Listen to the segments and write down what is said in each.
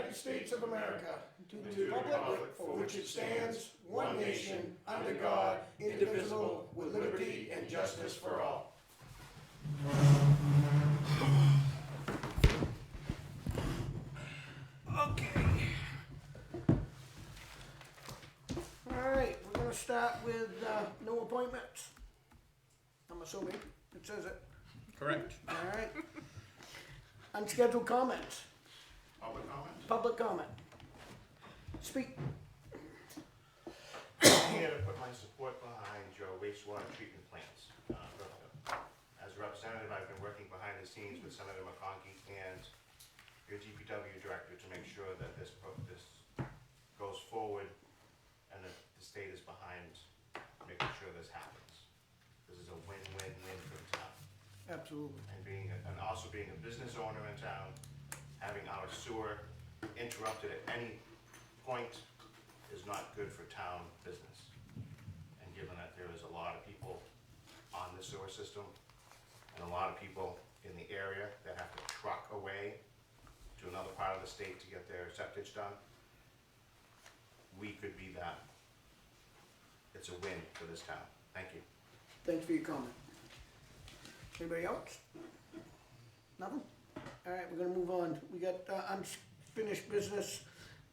United States of America, to the republic for which it stands, one nation, under God, indivisible, with liberty and justice for all. Okay. All right, we're gonna start with no appointments. I'm assuming it says it. Correct. All right. Unscheduled comments. Public comment? Public comment. Speak. I'm here to put my support behind your wastewater treatment plants. As a representative, I've been working behind the scenes with Senator McConkey and your DPW director to make sure that this goes forward and that the state is behind making sure this happens. This is a win-win-win for the town. Absolutely. And also being a business owner in town, having our sewer interrupted at any point is not good for town business. And given that there is a lot of people on the sewer system and a lot of people in the area that have to truck away to another part of the state to get their septic done, we could be that. It's a win for this town. Thank you. Thanks for your comment. Anybody else? Nothing? All right, we're gonna move on. We got unfinished business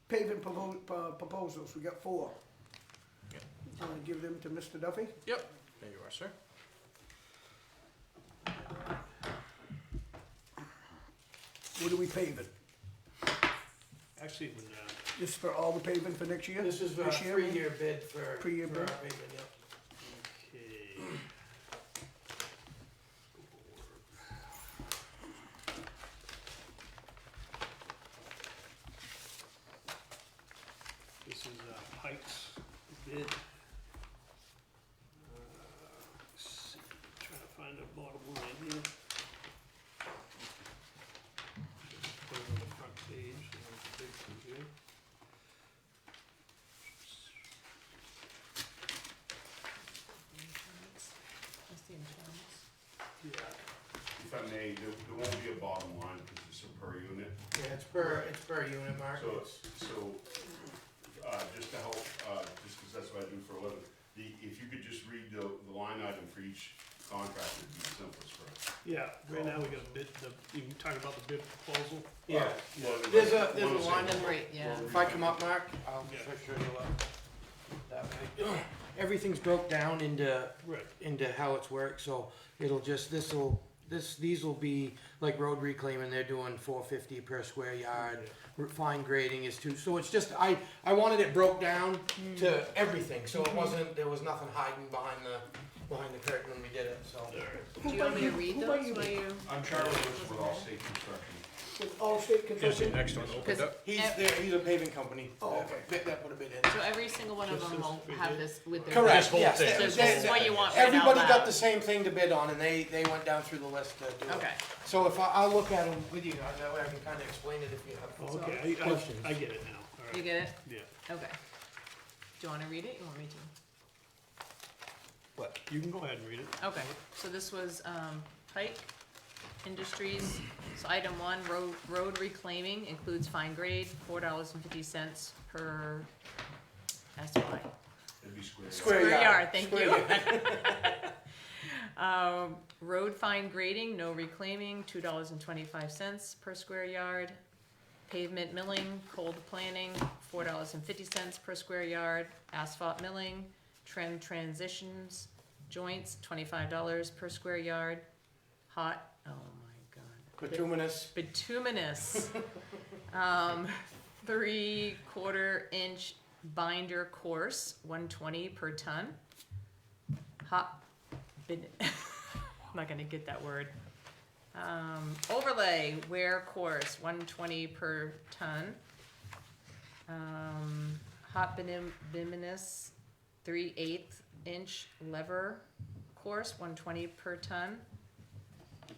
paving proposals. We got 4. Yep. I'm gonna give them to Mr. Duffy. Yep. There you are, sir. What are we paving? Actually, when, This for all the paving for next year? This is a This year? 3-year bid for. 3-year for bid? our pavement, yeah. okay. This is Pike's bid. Let's see, trying to find the bottom line here. Put it on the front page, and there's the big thing here. Yeah, If I may, there won't be a bottom line because it's a per unit. Yeah, it's per unit, Mark. Just to help, just because that's what I do for a living, if you could just read the line item for each contract, it'd be the simplest for us. yeah, right now we got a bid, you can talk about the bid proposal. Yeah, Well, there's a one is line a- number. Right, yeah. If I come up, Mark, I'll Yeah. show you that way. Everything's broke down Right. into how it's worked, so it'll just, these will be like road reclaiming, they're doing $4.50 per square yard. Fine grading is 2, so it's just, I wanted it broke down to everything, so it wasn't, there was nothing hiding behind the curtain when we did it, so. Do you want me to read Who those by you? while you? I'm Charlie Rich with Allstate Construction. With Allstate Here's the Construction? next one opened up. He's a paving company. Oh, okay. That put a bid in. So every single one of Just them this will bid have here? this with their. Correct, This whole yes. thing. So this is what you want right out Everybody got loud. the same thing to bid on, and they went down through the list to do it. Okay. So if I'll look at them with you guys, that way I can kinda explain it if you have Okay, questions. I get it now, all right. You get it? Yeah, Okay. Do you wanna read it? You want me to? What? you can go ahead and read it. Okay, so this was, Pike Industries. So item 1, road reclaiming includes fine grade, $4.50 per SY. It'd be square. Square yard. yard, thank Square you. yard. Road fine grading, no reclaiming, $2.25 per square yard. Pavement milling, cold planning, $4.50 per square yard. Asphalt milling, trim transitions, joints, $25 per square yard. Hot, oh my god. Bituminous. Bituminous, 3/4 inch binder course, $120 per ton. I'm not gonna get that word. Overlay wear course, $120 per ton. Hot bituminous, 3/8 inch lever course, $120 per ton.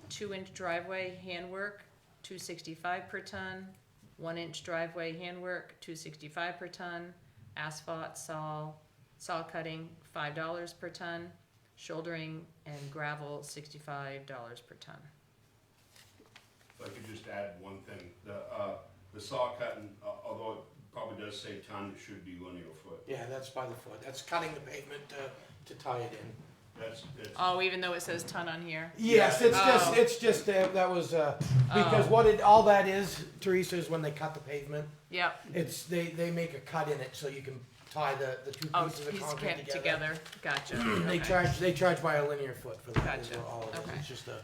2-inch driveway handwork, $265 per ton. 1-inch driveway handwork, $265 per ton. Asphalt saw cutting, $5 per ton. Shouldering and gravel, $65 per ton. If I could just add one thing, the saw cutting, although it probably does say ton, it should be linear foot. Yeah, that's by the foot, that's cutting the pavement to tie it in. That's, Oh, even though it says ton on here? Yes, Oh. it's just, that was, because what it, all that is, Teresa, is when they cut the pavement, Yep. it's, they make a cut in it so you can tie the two Oh, pieces of piece concrete together, gotcha. They Okay. charge by a linear foot for that, is Gotcha. what all it is, Okay. it's just a.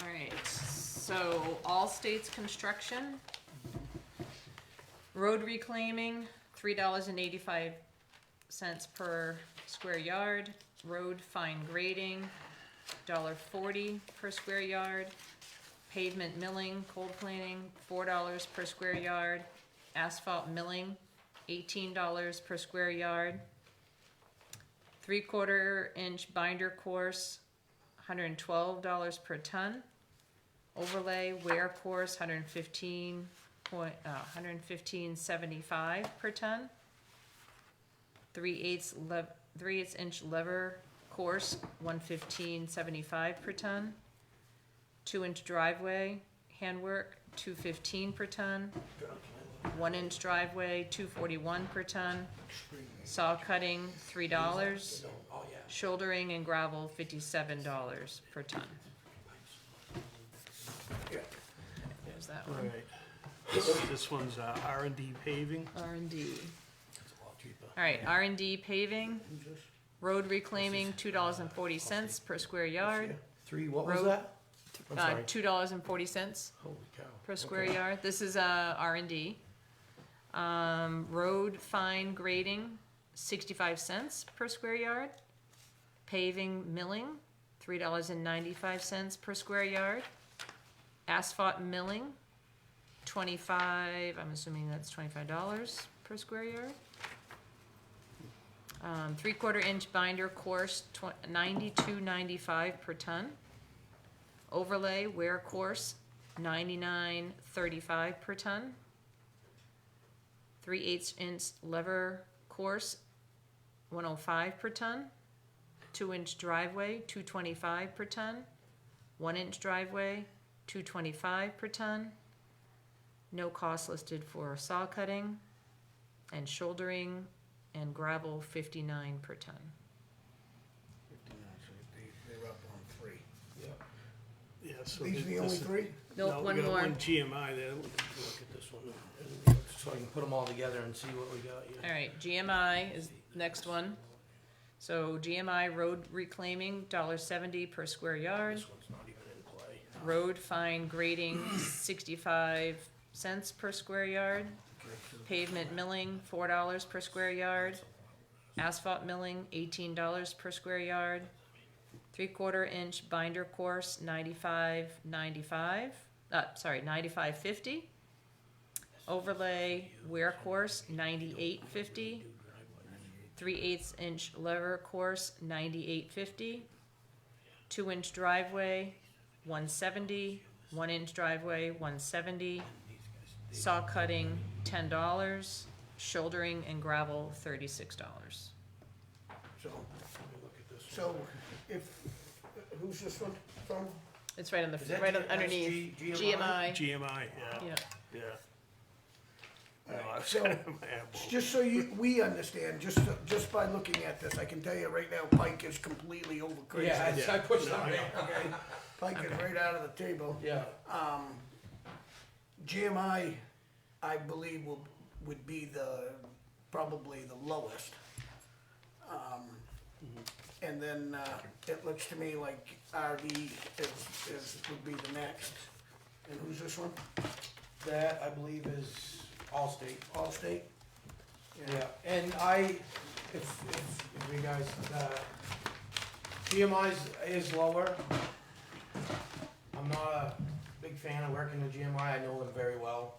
Alright, so all states construction. Road reclaiming, $3.85 per square yard. Road fine grading, $1.40 per square yard. Pavement milling, cold planing, $4 per square yard. Asphalt milling, $18 per square yard. 3/4 inch binder course, $112 per ton. Overlay wear course, $115.75 per ton. 3/8 inch lever course, $115.75 per ton. 2-inch driveway handwork, $215 per ton. 1-inch driveway, $241 per ton. Saw cutting, $3. Oh, yeah. Shouldering and gravel, $57 per ton. There's that one. Alright. This one's R&D paving. R&D. It's a lot cheaper. Alright, R&D paving, road reclaiming, $2.40 per square yard. What was Road- that? I'm sorry. $2.40 Holy cow. per square Okay. yard. This is R&D. Road fine grading, 65 cents per square yard. Paving milling, $3.95 per square yard. Asphalt milling, 25, I'm assuming that's $25 per square yard. 3/4 inch binder course, $92.95 per ton. Overlay wear course, $99.35 per ton. 3/8 inch lever course, $105 per ton. 2-inch driveway, $225 per ton. 1-inch driveway, $225 per ton. No cost listed for saw cutting and shouldering and gravel, $59 per ton. They're up on 3. Yeah, so These are the only 3? Nope, No, one we got more. one GMI there. Look at this one. So I can put them all together and see what we got, yeah. Alright, GMI is next one. So GMI road reclaiming, $1.70 per square yard. This one's not even in play. Road fine grading, 65 cents per square yard. Pavement milling, $4 per square yard. Asphalt milling, $18 per square yard. 3/4 inch binder course, $95.50. Overlay wear course, $98.50. 3/8 inch lever course, $98.50. 2-inch driveway, $170. 1-inch driveway, $170. Saw cutting, $10. Shouldering and gravel, $36. So, if, who's this one from? It's right on the, Is that right G- underneath. that's GMI? GMI, yeah, Yeah. yeah. No, Alright, I was so- kind of my apple. Just so we understand, just by looking at this, I can tell you right now, Pike is completely over crazy. Yeah, I pushed No, them I in, know. okay. Pike is right out of the table. Yeah. GMI, I believe would be probably the lowest. And then, it looks to me like RD would be the next. And who's this one? That, I believe, is Allstate. Allstate? Yeah, and if you guys, GMI is lower. I'm not a big fan of working with GMI, I know them very well.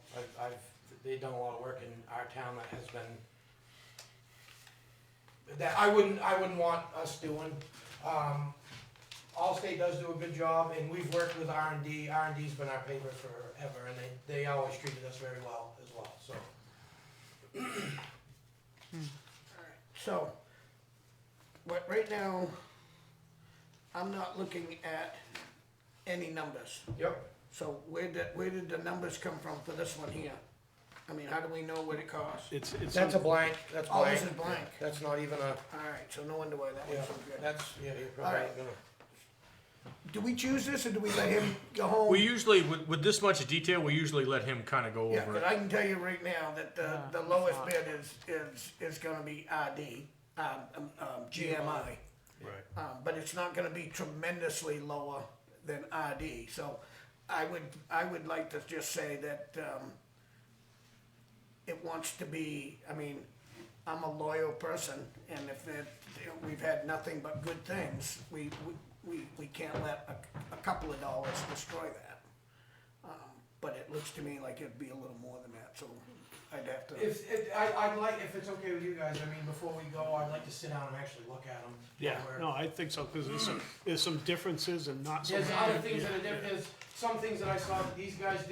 They've done a lot of work in our town that has been, that I wouldn't want us doing. Allstate does do a good job, and we've worked with R&D. R&D's been our paper forever, and they always treated us very well as well, so. So, right now, I'm not looking at any numbers. Yep. So where did the numbers come from for this one here? I mean, how do we know what it costs? It's. That's a blank, that's Oh, blank. this is blank. That's not even a, Alright, so no wonder why that yeah, one's so good. that's, yeah, you're probably Alright. gonna. Do we choose this, or do we let him go home? We usually, with this much detail, we usually let him kind of go Yeah, over but it. I can tell you right now that the lowest bid is gonna be RD, GMI. Right. But it's not gonna be tremendously lower than RD, so I would like to just say that, it wants to be, I mean, I'm a loyal person, and if we've had nothing but good things, we can't let a couple of dollars destroy that. But it looks to me like it'd be a little more than that, so I'd have to. I'd like, if it's okay with you guys, I mean, before we go, I'd like to sit down and actually look at them. Yeah, no, I think so, cause there's some differences and not so. There's many. other things that are different, there's some things that I saw that these guys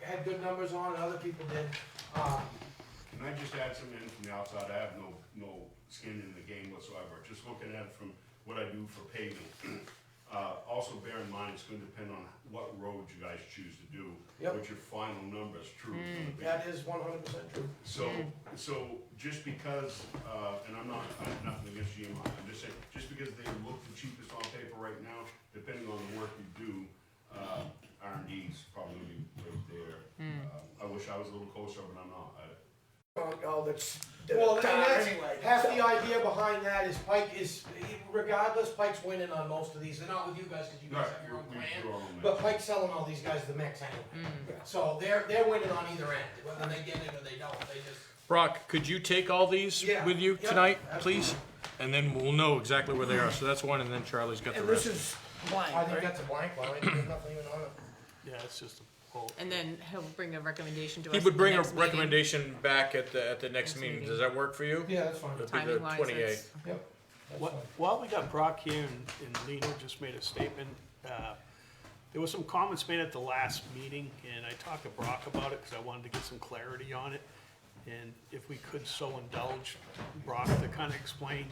had good numbers on, and other people did. Can I just add something in from the outside? I have no skin in the game whatsoever, just looking at it from what I do for paving. Also bear in mind, it's gonna depend on what roads you guys choose to do, Yep. what your final number's true is gonna be. That is 100% true. So just because, and I'm nothing against GMI, I'm just saying, just because they look the cheapest on paper right now, depending on the work you do, R&D's probably gonna be right there. I wish I was a little closer, but I'm not. Oh, that's. Well, and that's, anyway. half the idea behind that is Pike is, regardless, Pike's winning on most of these. They're not with you guys, because you guys have your own plan. But Pike's selling all these guys the mix anyway. So they're winning on either end, whether they get it or they don't, they just. Brock, could you take all these Yeah. with you Yep. tonight, please? And then we'll know exactly where they are. So that's one, and then Charlie's got the And this rest. is blank, I think right? that's a blank one, right? There's nothing even on it. Yeah, it's just a whole. And then he'll bring a recommendation to us. He at would the bring a next meeting. recommendation back at the next Next meeting. meeting. Does that work for you? Yeah, that's fine. It'd be the Timing wise, 28th. Yep. That's Wh- fine. While we got Brock here and Lino just made a statement, there was some comments made at the last meeting, and I talked to Brock about it, because I wanted to get some clarity on it. And if we could so indulge Brock to kind of explain,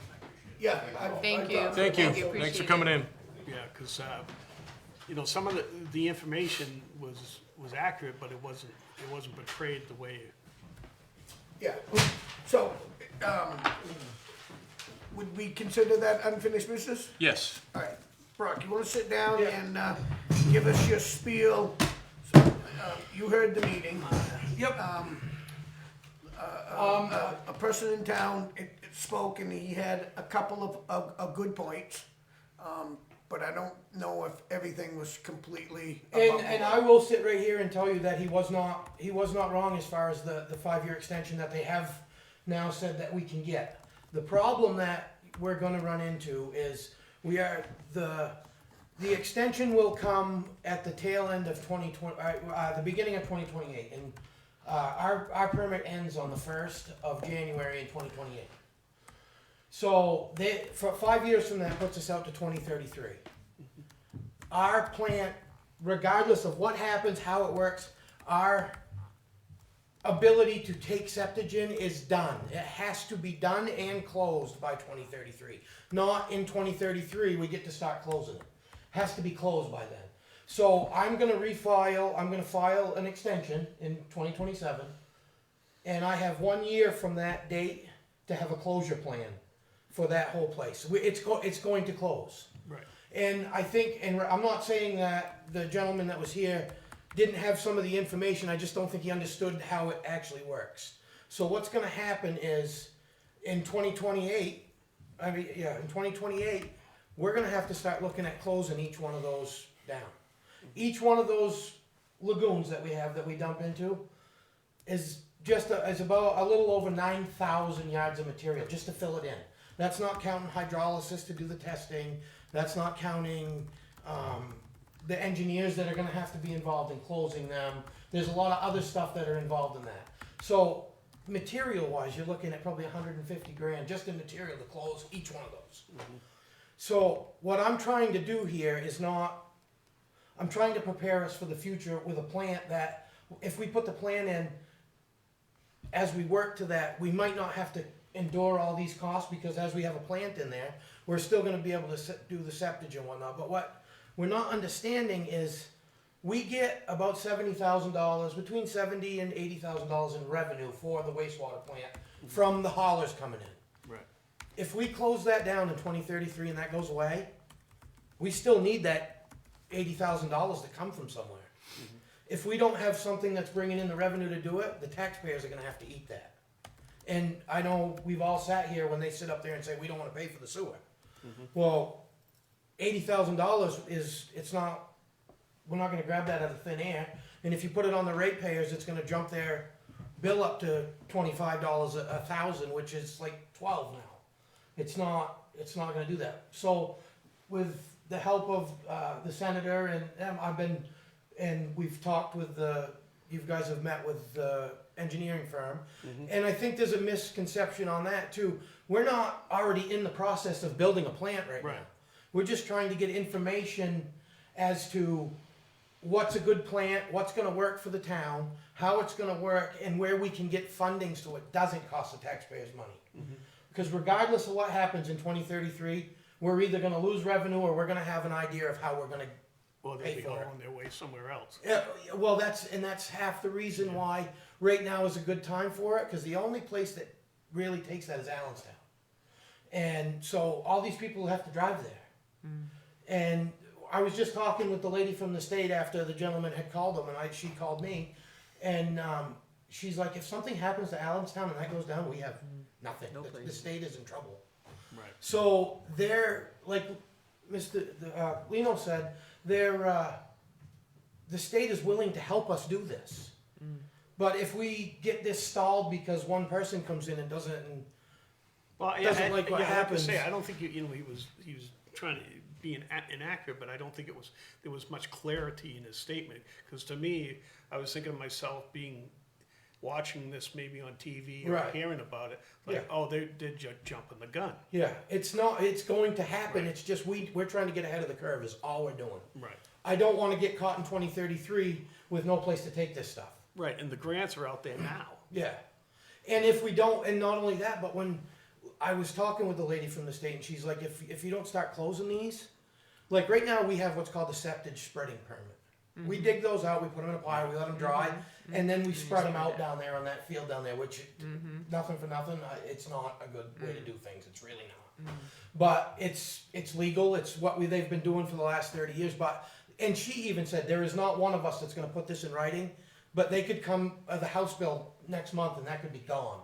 Yeah. Thank you. Thank you. Thank you, Thanks for appreciate coming it. in. yeah, because, some of the information was accurate, but it wasn't portrayed the way. Yeah, so, would we consider that unfinished business? Yes. Alright, Brock, you wanna sit down Yeah. and, give us your spiel? So, you heard the meeting. Yep. A person in town it spoke and he had a couple of good points. But I don't know if everything was completely. And I will sit right here and tell you that he was not wrong as far as the 5-year extension that they have now said that we can get. The problem that we're gonna run into is the extension will come at the tail end of 2020, the beginning of 2028, and our permit ends on the 1st of January in 2028. So for 5 years from that puts us out to 2033. Our plant, regardless of what happens, how it works, our ability to take septogen is done. It has to be done and closed by 2033. Not in 2033 we get to start closing it. Has to be closed by then. So I'm gonna file an extension in 2027, and I have 1 year from that date to have a closure plan for that whole place. It's going to close. Right. And I think, and I'm not saying that the gentleman that was here didn't have some of the information, I just don't think he understood how it actually works. So what's gonna happen is, in 2028, in 2028, we're gonna have to start looking at closing each one of those down. Each one of those lagoons that we have that we dump into is about a little over 9,000 yards of material, just to fill it in. That's not counting hydrolysis to do the testing. That's not counting the engineers that are gonna have to be involved in closing them. There's a lot of other stuff that are involved in that. So material-wise, you're looking at probably 150 grand just in material to close each one of those. So what I'm trying to do here is I'm trying to prepare us for the future with a plant that, if we put the plan in, as we work to that, we might not have to endure all these costs, because as we have a plant in there, we're still gonna be able to do the septage and whatnot. But what we're not understanding is, we get about $70,000, between $70,000 and $80,000 in revenue for the wastewater plant from the haulers coming in. Right. If we close that down in 2033 and that goes away, we still need that $80,000 to come from somewhere. If we don't have something that's bringing in the revenue to do it, the taxpayers are gonna have to eat that. And I know we've all sat here when they sit up there and say, we don't wanna pay for the sewer. Well, $80,000 it's not, we're not gonna grab that out of thin air. And if you put it on the ratepayers, it's gonna jump their bill up to $25 a thousand, which is like 12 now. It's not gonna do that. So with the help of the senator and them, and we've talked with you guys have met with the engineering firm, and I think there's a misconception on that too. We're not already in the process of building a plant right now. We're just trying to get information as to what's a good plant, what's gonna work for the town, how it's gonna work, and where we can get funding so it doesn't cost the taxpayers money. Because regardless of what happens in 2033, we're either gonna lose revenue or we're gonna have an idea of how we're gonna Or they'll pay be for going it. on their way somewhere else. Yeah, well, that's half the reason why right now is a good time for it, because the only place that really takes that is Allenstown. And so all these people have to drive there. And I was just talking with the lady from the state after the gentleman had called them, and she called me, and she's like, if something happens to Allenstown and that goes down, we have nothing. No The place. state is in trouble. Right. So they're, like Mr. Lino said, the state is willing to help us do this. But if we get this stalled because one person comes in and doesn't, and Well, doesn't like what I have to happens. say, I don't think he was trying to be inaccurate, but I don't think there was much clarity in his statement. Because to me, I was thinking to myself, watching this maybe on TV or Right. hearing about it, like, Yeah. oh, they're just jumping the gun. yeah, it's going to happen. Right. It's just we're trying to get ahead of the curve is all we're doing. Right. I don't want to get caught in 2033 with no place to take this stuff. Right, and the grants are out there now. Yeah. And if we don't, and not only that, but when I was talking with the lady from the state, and she's like, if you don't start closing these, like right now we have what's called the septage spreading permit. We dig those out, we put them in a pile, we let them dry, and then we spread them out down there on that field down there, which, nothing for nothing, it's not a good way to do things, it's really not. But it's legal, it's what they've been doing for the last 30 years, and she even said, there is not one of us that's gonna put this in writing, but they could come, the House bill next month, and that could be gone.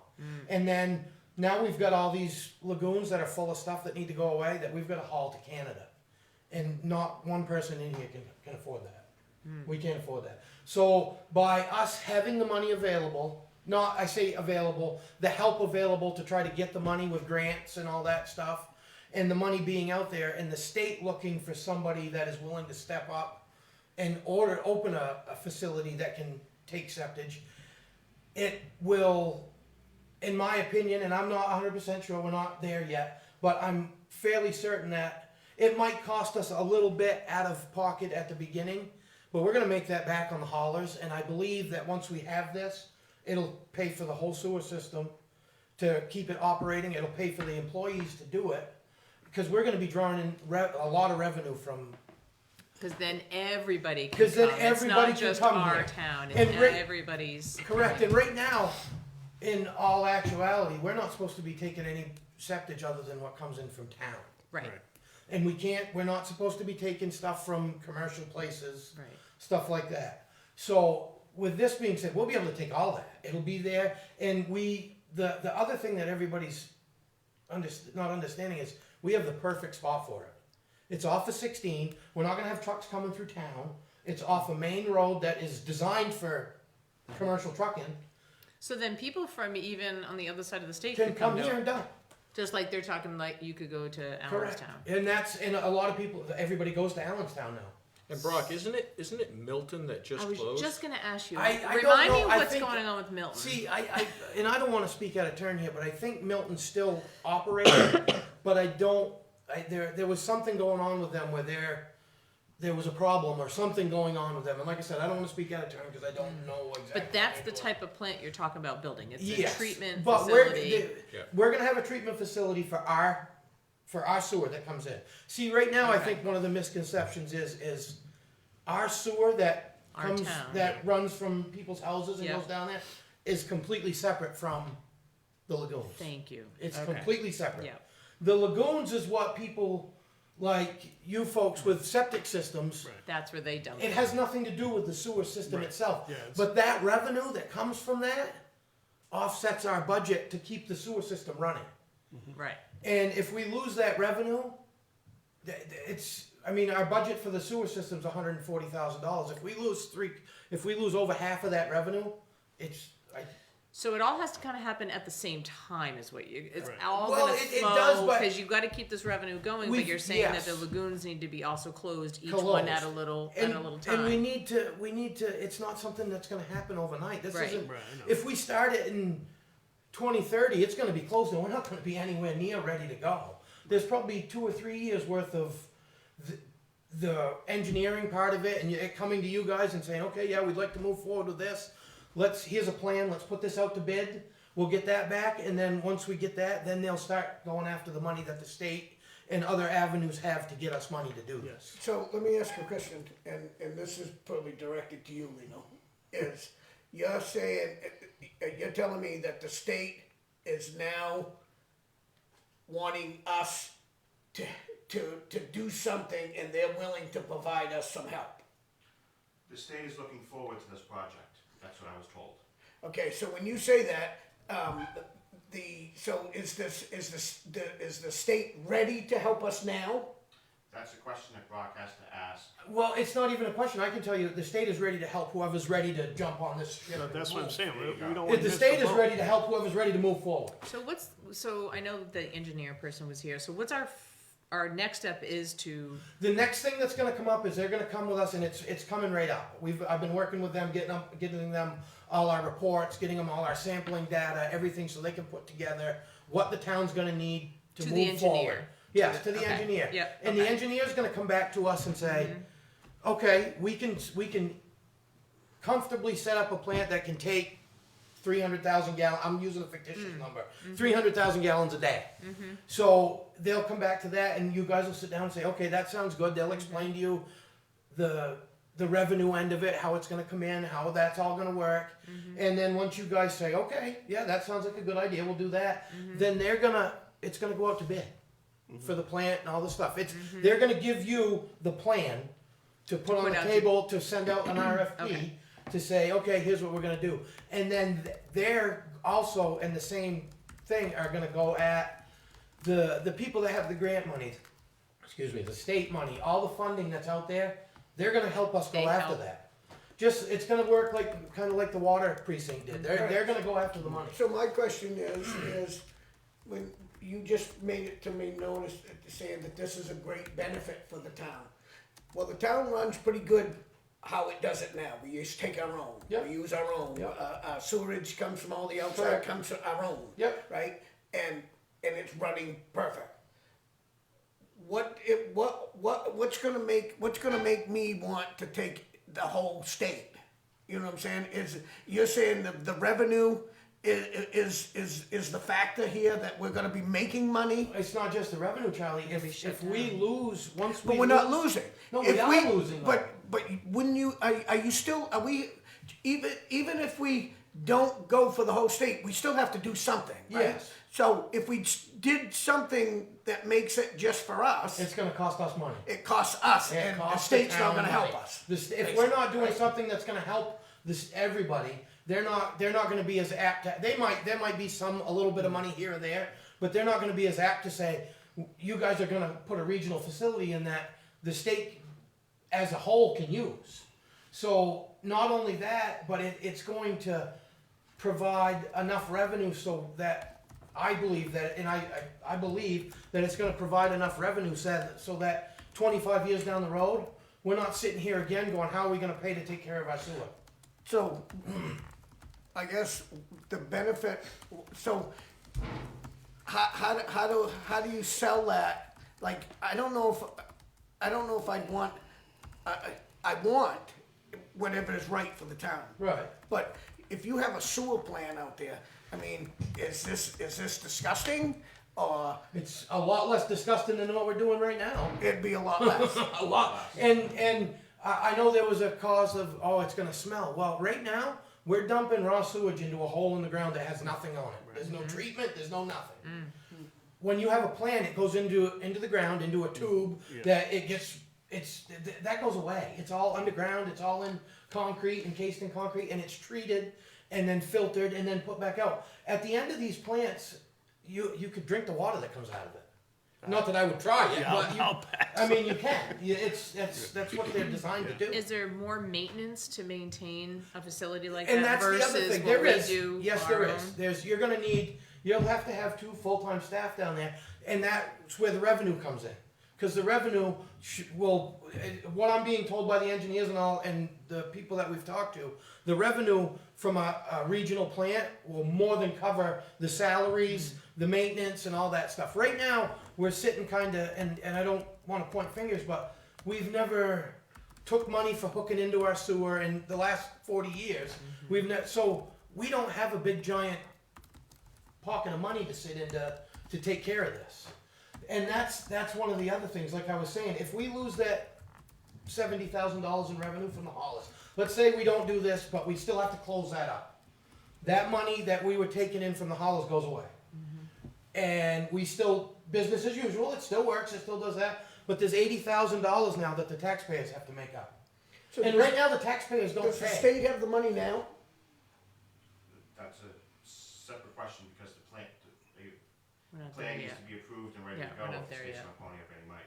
And then, now we've got all these lagoons that are full of stuff that need to go away, that we've gotta haul to Canada. And not one person in here can afford that. We can't afford that. So by us having the money available, I say available, the help available to try to get the money with grants and all that stuff, and the money being out there, and the state looking for somebody that is willing to step up and open a facility that can take septage, it will, in my opinion, and I'm not 100% sure, we're not there yet, but I'm fairly certain that it might cost us a little bit out of pocket at the beginning, but we're gonna make that back on the haulers, and I believe that once we have this, it'll pay for the whole sewer system to keep it operating, it'll pay for the employees to do it, because we're gonna be drawing in a lot of revenue from. Because then everybody can 'Cause then come. everybody It's can not just come our here. town, And it's right- everybody's. Correct, and right now, in all actuality, we're not supposed to be taking any septage other than what comes in from town. Right, Right. And we're not supposed to be taking stuff from commercial places, right. stuff like that. So with this being said, we'll be able to take all that. It'll be there, and the other thing that everybody's not understanding is we have the perfect spot for it. It's off of 16. We're not gonna have trucks coming through town. It's off a main road that is designed for commercial trucking. So then people from even on the other side of the state Can could come come, here and done. just like they're talking like you could go to Correct. Allenstown. And a lot of people, everybody goes to Allenstown now. And Brock, isn't it Milton that just I was closed? just gonna ask you, I don't remind me know, I what's think- going on with Milton. See, and I don't want to speak out of turn here, but I think Milton's still operating, but there was something going on with them where there was a problem or something going on with them. And like I said, I don't want to speak out of turn because I don't know exactly. But that's the what- type of plant you're talking about building. It's Yes, a treatment but facility. we're gonna have a treatment facility for our sewer that comes in. See, right now, I Okay. think one of the misconceptions is our sewer that Our comes, town. that runs from people's houses and Yeah. goes down there, is completely separate from the lagoons. Thank you. It's Okay. completely separate. Yeah, The lagoons is what people, like you folks with septic systems, Right. that's where they dump it it. has nothing to do with the sewer system Right. itself. Yeah, it's- But that revenue that comes from that offsets our budget to keep the sewer system running. Right, And if we lose that revenue, I mean, our budget for the sewer system's $140,000. If we lose over half of that revenue, so it all has to kind of happen at the same time is what it's Right. all Well, gonna it does, flow, but because you've gotta keep this revenue going, but we've- you're saying that the yes. lagoons need to be also closed, each one at a little, at a little time. And we need to, it's not something that's gonna happen overnight. This Right. isn't, Right, I know. if we start it in 2030, it's gonna be closed and we're not gonna be anywhere near ready to go. There's probably 2 or 3 years worth of the engineering part of it and it coming to you guys and saying, okay, yeah, we'd like to move forward with this. Here's a plan, let's put this out to bid. We'll get that back, and then once we get that, then they'll start going after the money that the state and other avenues have to get us money to do this. Yes. So let me ask you a question, and this is probably directed to you, Lino, is you're saying, you're telling me that the state is now wanting us to do something and they're willing to provide us some help? The state is looking forward to this project, that's what I was told. Okay, so when you say that, so is the state ready to help us now? That's a question that Brock has to ask. Well, it's not even a question. I can tell you, the state is ready to help whoever's ready to jump on this ship. No, and that's what I'm move. saying, we don't wanna If the miss state is boat. ready to help whoever's ready to move forward. So I know the engineer person was here, so what's our next step is to, The next thing that's going to come up is they're going to come with us, and it's coming right up. I've been working with them, getting them all our reports, getting them all our sampling data, everything, so they can put together what the town's going to need to To move the engineer. forward. Yes, to the Okay. engineer. Yep, And the okay. engineer's going to come back to us and say, okay, we can comfortably set up a plant that can take 300,000 gallons. I'm using a fictitious number. 300,000 gallons a day. So they'll come back to that, and you guys will sit down and say, okay, that sounds good. They'll explain to you the revenue end of it, how it's going to come in, how that's all going to work. And then once you guys say, okay, yeah, that sounds like a good idea, we'll do that. Then it's going to go out to bid for the plant and all the stuff. They're going to give you the plan to put on Put the out to- table to send out an RFP. Okay. To say, okay, here's what we're gonna do. And then they're also, in the same thing, are gonna go at the people that have the grant money, the state money, all the funding that's out there, they're gonna help us go They after help. that. It's gonna work kinda like the water precinct did. They're gonna go after the money. So my question is when you just made it to me notice, saying that this is a great benefit for the town. Well, the town runs pretty good how it does it now. We just take our own. Yep. We use our own. Yep. Our sewerage comes from all the outside, Correct. comes from our own. Yep. Right? And it's running perfect. What's gonna make me want to take the whole state? You know what I'm saying? You're saying the revenue is the factor here, that we're gonna be making money? It's not just the revenue, Charlie. be shut If we down. lose, once we But we're not losing. No, we If are losing, though. But wouldn't you? Are we? Even if we don't go for the whole state, we still have to do something, right? Yes. So if we did something that makes it just for us, It's gonna cost us money. it costs us, It and the costs state's town not going to help money. us. If we're not doing something that's going to help everybody, they're not going to be as apt to. There might be a little bit of money here or there, but they're not going to be as apt to say, you guys are going to put a regional facility in that the state as a whole can use. So not only that, but it's going to provide enough revenue so that I believe that, and I believe that it's going to provide enough revenue so that 25 years down the road, we're not sitting here again going, how are we going to pay to take care of our sewer? So, I guess the benefit. So, how do you sell that? Like, I don't know if I'd want. I want whatever is right for the town. Right. But if you have a sewer plan out there, I mean, is this disgusting, or It's a lot less disgusting than what we're doing right now. it'd be a lot less? A lot. And I know there was a cause of, oh, it's gonna smell. Well, right now, we're dumping raw sewage into a hole in the ground that has nothing on it. There's no treatment, there's no nothing. When you have a plant, it goes into the ground, into a tube, that it gets, that goes away. It's all underground, it's all in concrete, encased in concrete, and it's treated and then filtered and then put back out. At the end of these plants, you could drink the water that comes out of it. Not that I would try it, but I mean, you can. That's what they're designed to do. Is there more maintenance to maintain a facility like And that that's the other versus thing. what There we is. do? Yes, there is. You'll have to have 2 full-time staff down there, and that's where the revenue comes in. Because the revenue what I'm being told by the engineers and all, and the people that we've talked to, the revenue from a regional plant will more than cover the salaries, the maintenance, and all that stuff. Right now, we're sitting kinda, and I don't wanna point fingers, but we've never took money for hooking into our sewer in the last 40 years. So we don't have a big giant pocket of money to sit in to take care of this. And that's one of the other things, like I was saying, if we lose that $70,000 in revenue from the haulers, let's say we don't do this, but we still have to close that up. That money that we were taking in from the haulers goes away. And we still, business as usual, it still works, it still does that, but there's $80,000 now that the taxpayers have to make up. So And right now, the taxpayers don't does the pay. state have the money now? That's a separate question because the plan, We're not there plan needs yet. to be approved and ready Yeah, to go. we're not If the there state's yet. not ponying up any money.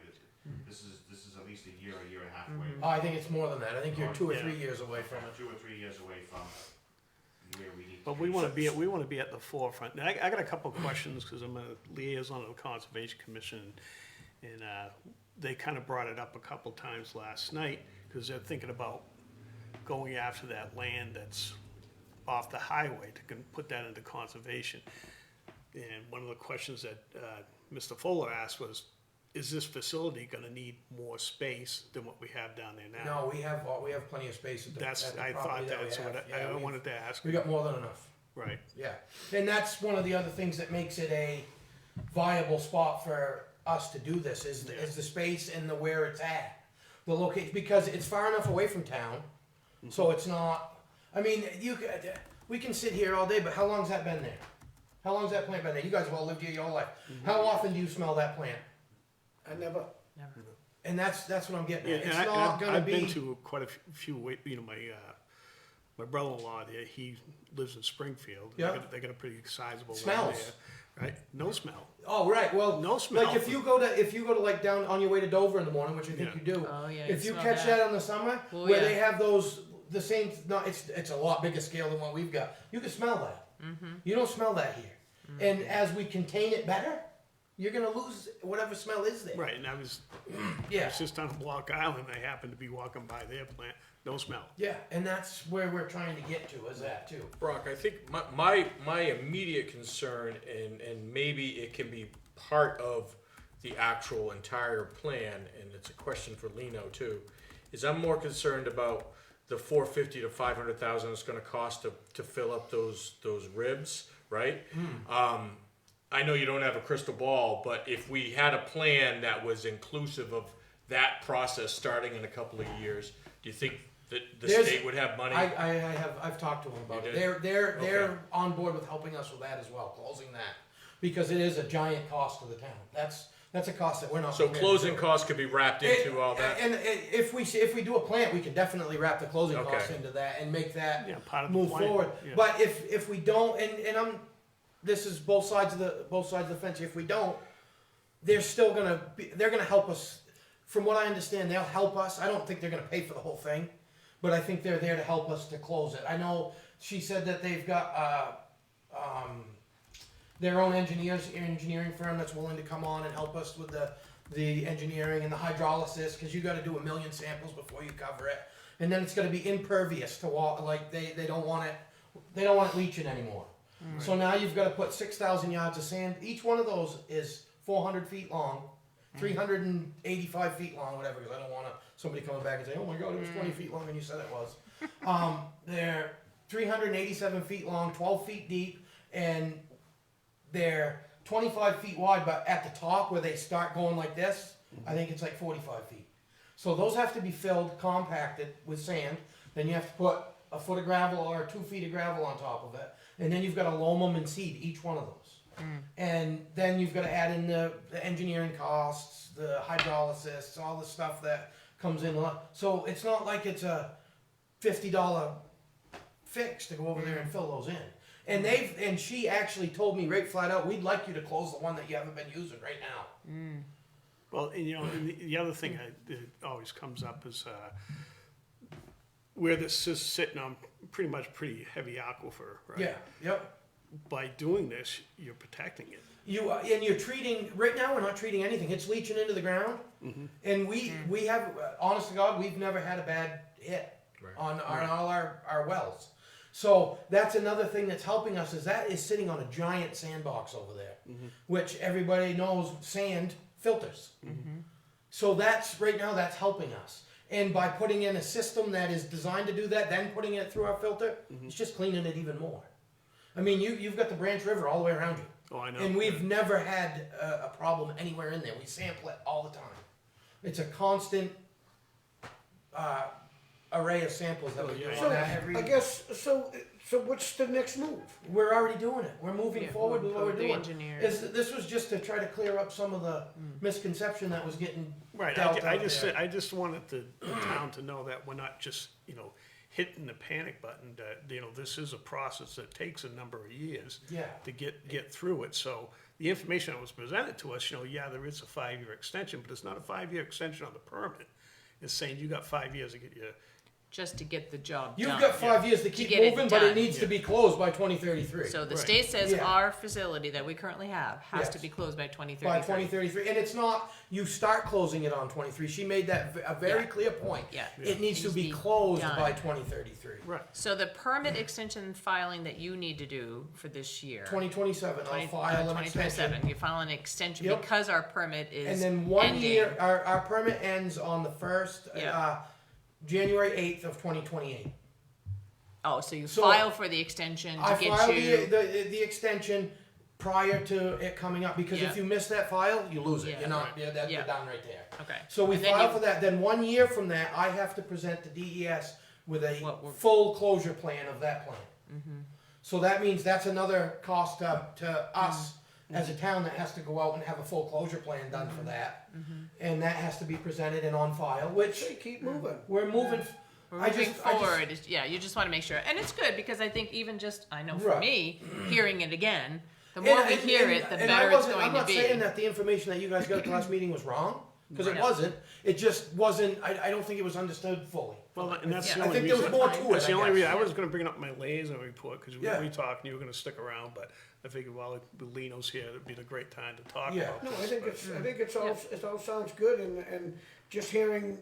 This is at least a year and a half away. Oh, I think it's more than that. I think you're 2 or 3 years away from it. 2 or 3 years away from where we need to But be. we wanna be at the forefront. Now, I got a couple of questions, cause I'm a liaison of the Conservation Commission, and, they kinda brought it up a couple times last night, cause they're thinking about going after that land that's off the highway to put that into conservation. And one of the questions that, Mr. Fuller asked was, is this facility gonna need more space than what we have down there now? No, we have plenty of space at the That's, at the I thought property that we that's have. what Yeah, I we've- wanted to ask. We got more than enough. Right. Yeah, and that's one of the other things that makes it a viable spot for us to do this is the space and the where it's at, the location, because it's far enough away from town, so it's not. I mean, we can sit here all day, but how long's that been there? How long's that plant been there? You guys have all lived here your whole life. How often do you smell that plant? I never. Never. And that's what I'm getting Yeah, at. and It's I've not gonna been be. to quite a few, my brother-in-law there, he lives in Springfield. Yeah. They got a pretty sizable land Smells. there, right? No smell. Oh right, well, No smell. like if you go to like down on your way to Dover in the morning, which I think Yeah. you do. Oh, yeah, If you you smell catch that. that in the summer, Oh, where yeah. they have the same, no, it's a lot bigger scale than what we've got. You can smell that. You don't smell that here. And as we contain it better, you're gonna lose whatever smell is there. Right, and I was Yeah. just on Block Island, I happened to be walking by their plant, no smell. Yeah, and that's where we're trying to get to, is that too. Brock, I think my immediate concern, and maybe it can be part of the actual entire plan, and it's a question for Lino too, is I'm more concerned about the 450 to 500,000 it's going to cost to fill up those ribs, right? I know you don't have a crystal ball, but if we had a plan that was inclusive of that process starting in a couple of years, do you think that the state would have money? I've talked to them about You it. did? They're Okay. on board with helping us with that as well, closing that, because it is a giant cost to the town. That's a cost that we're not. So prepared to closing do. costs could be wrapped into all that? And if we do a plant, we can definitely wrap the closing Okay. costs into that and make that Yeah, part of the move plan, forward. yeah. But if we don't, and this is both sides of the fence. If we don't, they're gonna help us. From what I understand, they'll help us. I don't think they're gonna pay for the whole thing, but I think they're there to help us to close it. I know she said that they've got their own engineering firm that's willing to come on and help us with the engineering and the hydrolysis, because you got to do 1 million samples before you cover it, and then it's going to be impervious to water. Like they don't want it leaching anymore. So now you've got to put 6,000 yards of sand. Each one of those is 400 feet long, 385 feet long, whatever. Because I don't want somebody coming back and say, "Oh my God, it was 20 feet long," and you said it was. They're 387 feet long, 12 feet deep, and they're 25 feet wide. But at the top where they start going like this, I think it's like 45 feet. So those have to be filled, compacted with sand. Then you have to put a foot of gravel or 2 feet of gravel on top of it. And then you've got to loam them and seed each one of those. And then you've got to add in the engineering costs, the hydrolysis, all the stuff that comes in. So it's not like it's a $50 fix to go over there and fill those in. And she actually told me right flat out, we'd like you to close the one that you haven't been using right now. Well, and, and the other thing that always comes up is where this is sitting on pretty much pretty heavy aquifer, right? Yeah, yep. By doing this, you're protecting it. And you're treating, right now we're not treating anything, it's leaching into the ground. And we have, honest to God, we've never had a bad hit on all our wells. So that's another thing that's helping us, is that is sitting on a giant sandbox over there, which everybody knows sand filters. So that's, right now, that's helping us. And by putting in a system that is designed to do that, then putting it through our filter, it's just cleaning it even more. I mean, you've got the Branch River all the way around you. Oh, I know. And we've never had a problem anywhere in there. We sample it all the time. It's a constant array of samples that we do yeah. on that every. I guess, so what's the next move? We're already doing it. We're moving forward with what we're The doing. engineers. This was just to try to clear up some of the misconception that was getting Right, dealt I out just there. I just wanted the town to know that we're not just, hitting the panic button, that, this is a process that takes a number of years Yeah. to get through it. So the information that was presented to us, there is a 5-year extension, but it's not a 5-year extension on the permit. It's saying you got 5 years to get your, Just to get the job You've done. got 5 years to keep get it moving, but it done. needs to be closed by 2033. So the Right. state says Yeah. our facility that we currently have has to Yes. be closed by 2033. By 2033, and it's not, you start closing it on 23. She made that a very Yeah. clear point. Yeah. It needs to Needs be to be closed done. by 2033. right. So the permit extension filing that you need to do for this year. 2027, I'll 20 file an 2027, extension. you file an extension Yep. because our permit is And then 1 ending. year, our permit ends on the 1st, Yeah. January 8th of 2028. Oh, so you So file for the extension to I get filed you. the extension prior to it coming up, because Yeah. if you miss that file, you lose it. Yeah. You're not, you're Yeah. done right there. Okay. So we And then file you- for that, then 1 year from that, I have to present to DES with a What we're- full closure plan of that plan. So that means that's another cost to us as a town that has to go out and have a full closure plan done for that. And that has to be presented and on file, which Say, keep moving. we're moving. We're I moving just- forward. Yeah, you just want to make sure, and it's good because I think even just I know for Right. me hearing it again, the more we hear it, the and better I it's wasn't, going I'm not to be. saying that the information that you guys got at the last meeting was wrong, because it Right. wasn't. It just wasn't. I don't think it was understood fully. Well, and that's Yeah. the I only think there was reason. more to it. That's the I only guess. reason, I was gonna bring up my liaison report, cause Yeah. we talked and you were gonna stick around, but I figured while Lino's here, it'd be a great time to talk Yeah. about No, this. I think it all sounds good, and just hearing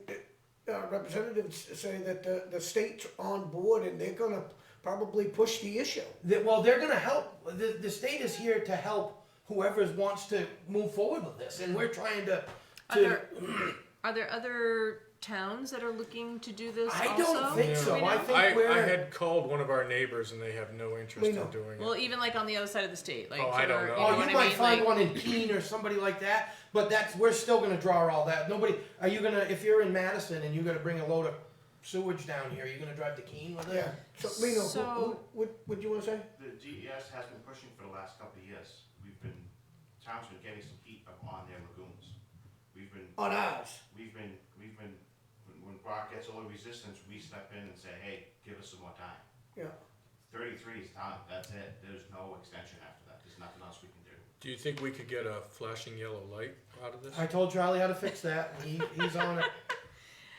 representatives say that the state's on board and they're gonna probably push the issue. Well, they're going to help. The state is here to help whoever wants to move forward with this, and we're trying to. Are there other towns that are looking to do this I also? don't think Do so. we I know? think I we're. had called one of our neighbors and they have no interest We in know. doing it. Well, even like on the other side of the state, like Oh, I don't or, know. You Oh, know you what might I mean? find Like, one in Keene or somebody like that, but we're still gonna draw all that. Nobody, are you gonna, if you're in Madison and you're gonna bring a load of sewage down here, are you gonna drive to Keene with it? Yeah, so Lino, So- what you wanna say? The DES has been pushing for the last couple of years. Town's been getting some heat up on their lagoons. On ours? When Brock gets a little resistance, we step in and say, hey, give us some more time. Yeah. 33 is time, that's it. There's no extension after that. There's nothing else we can do. Do you think we could get a flashing yellow light out of this? I told Charlie how to fix that. He's on it.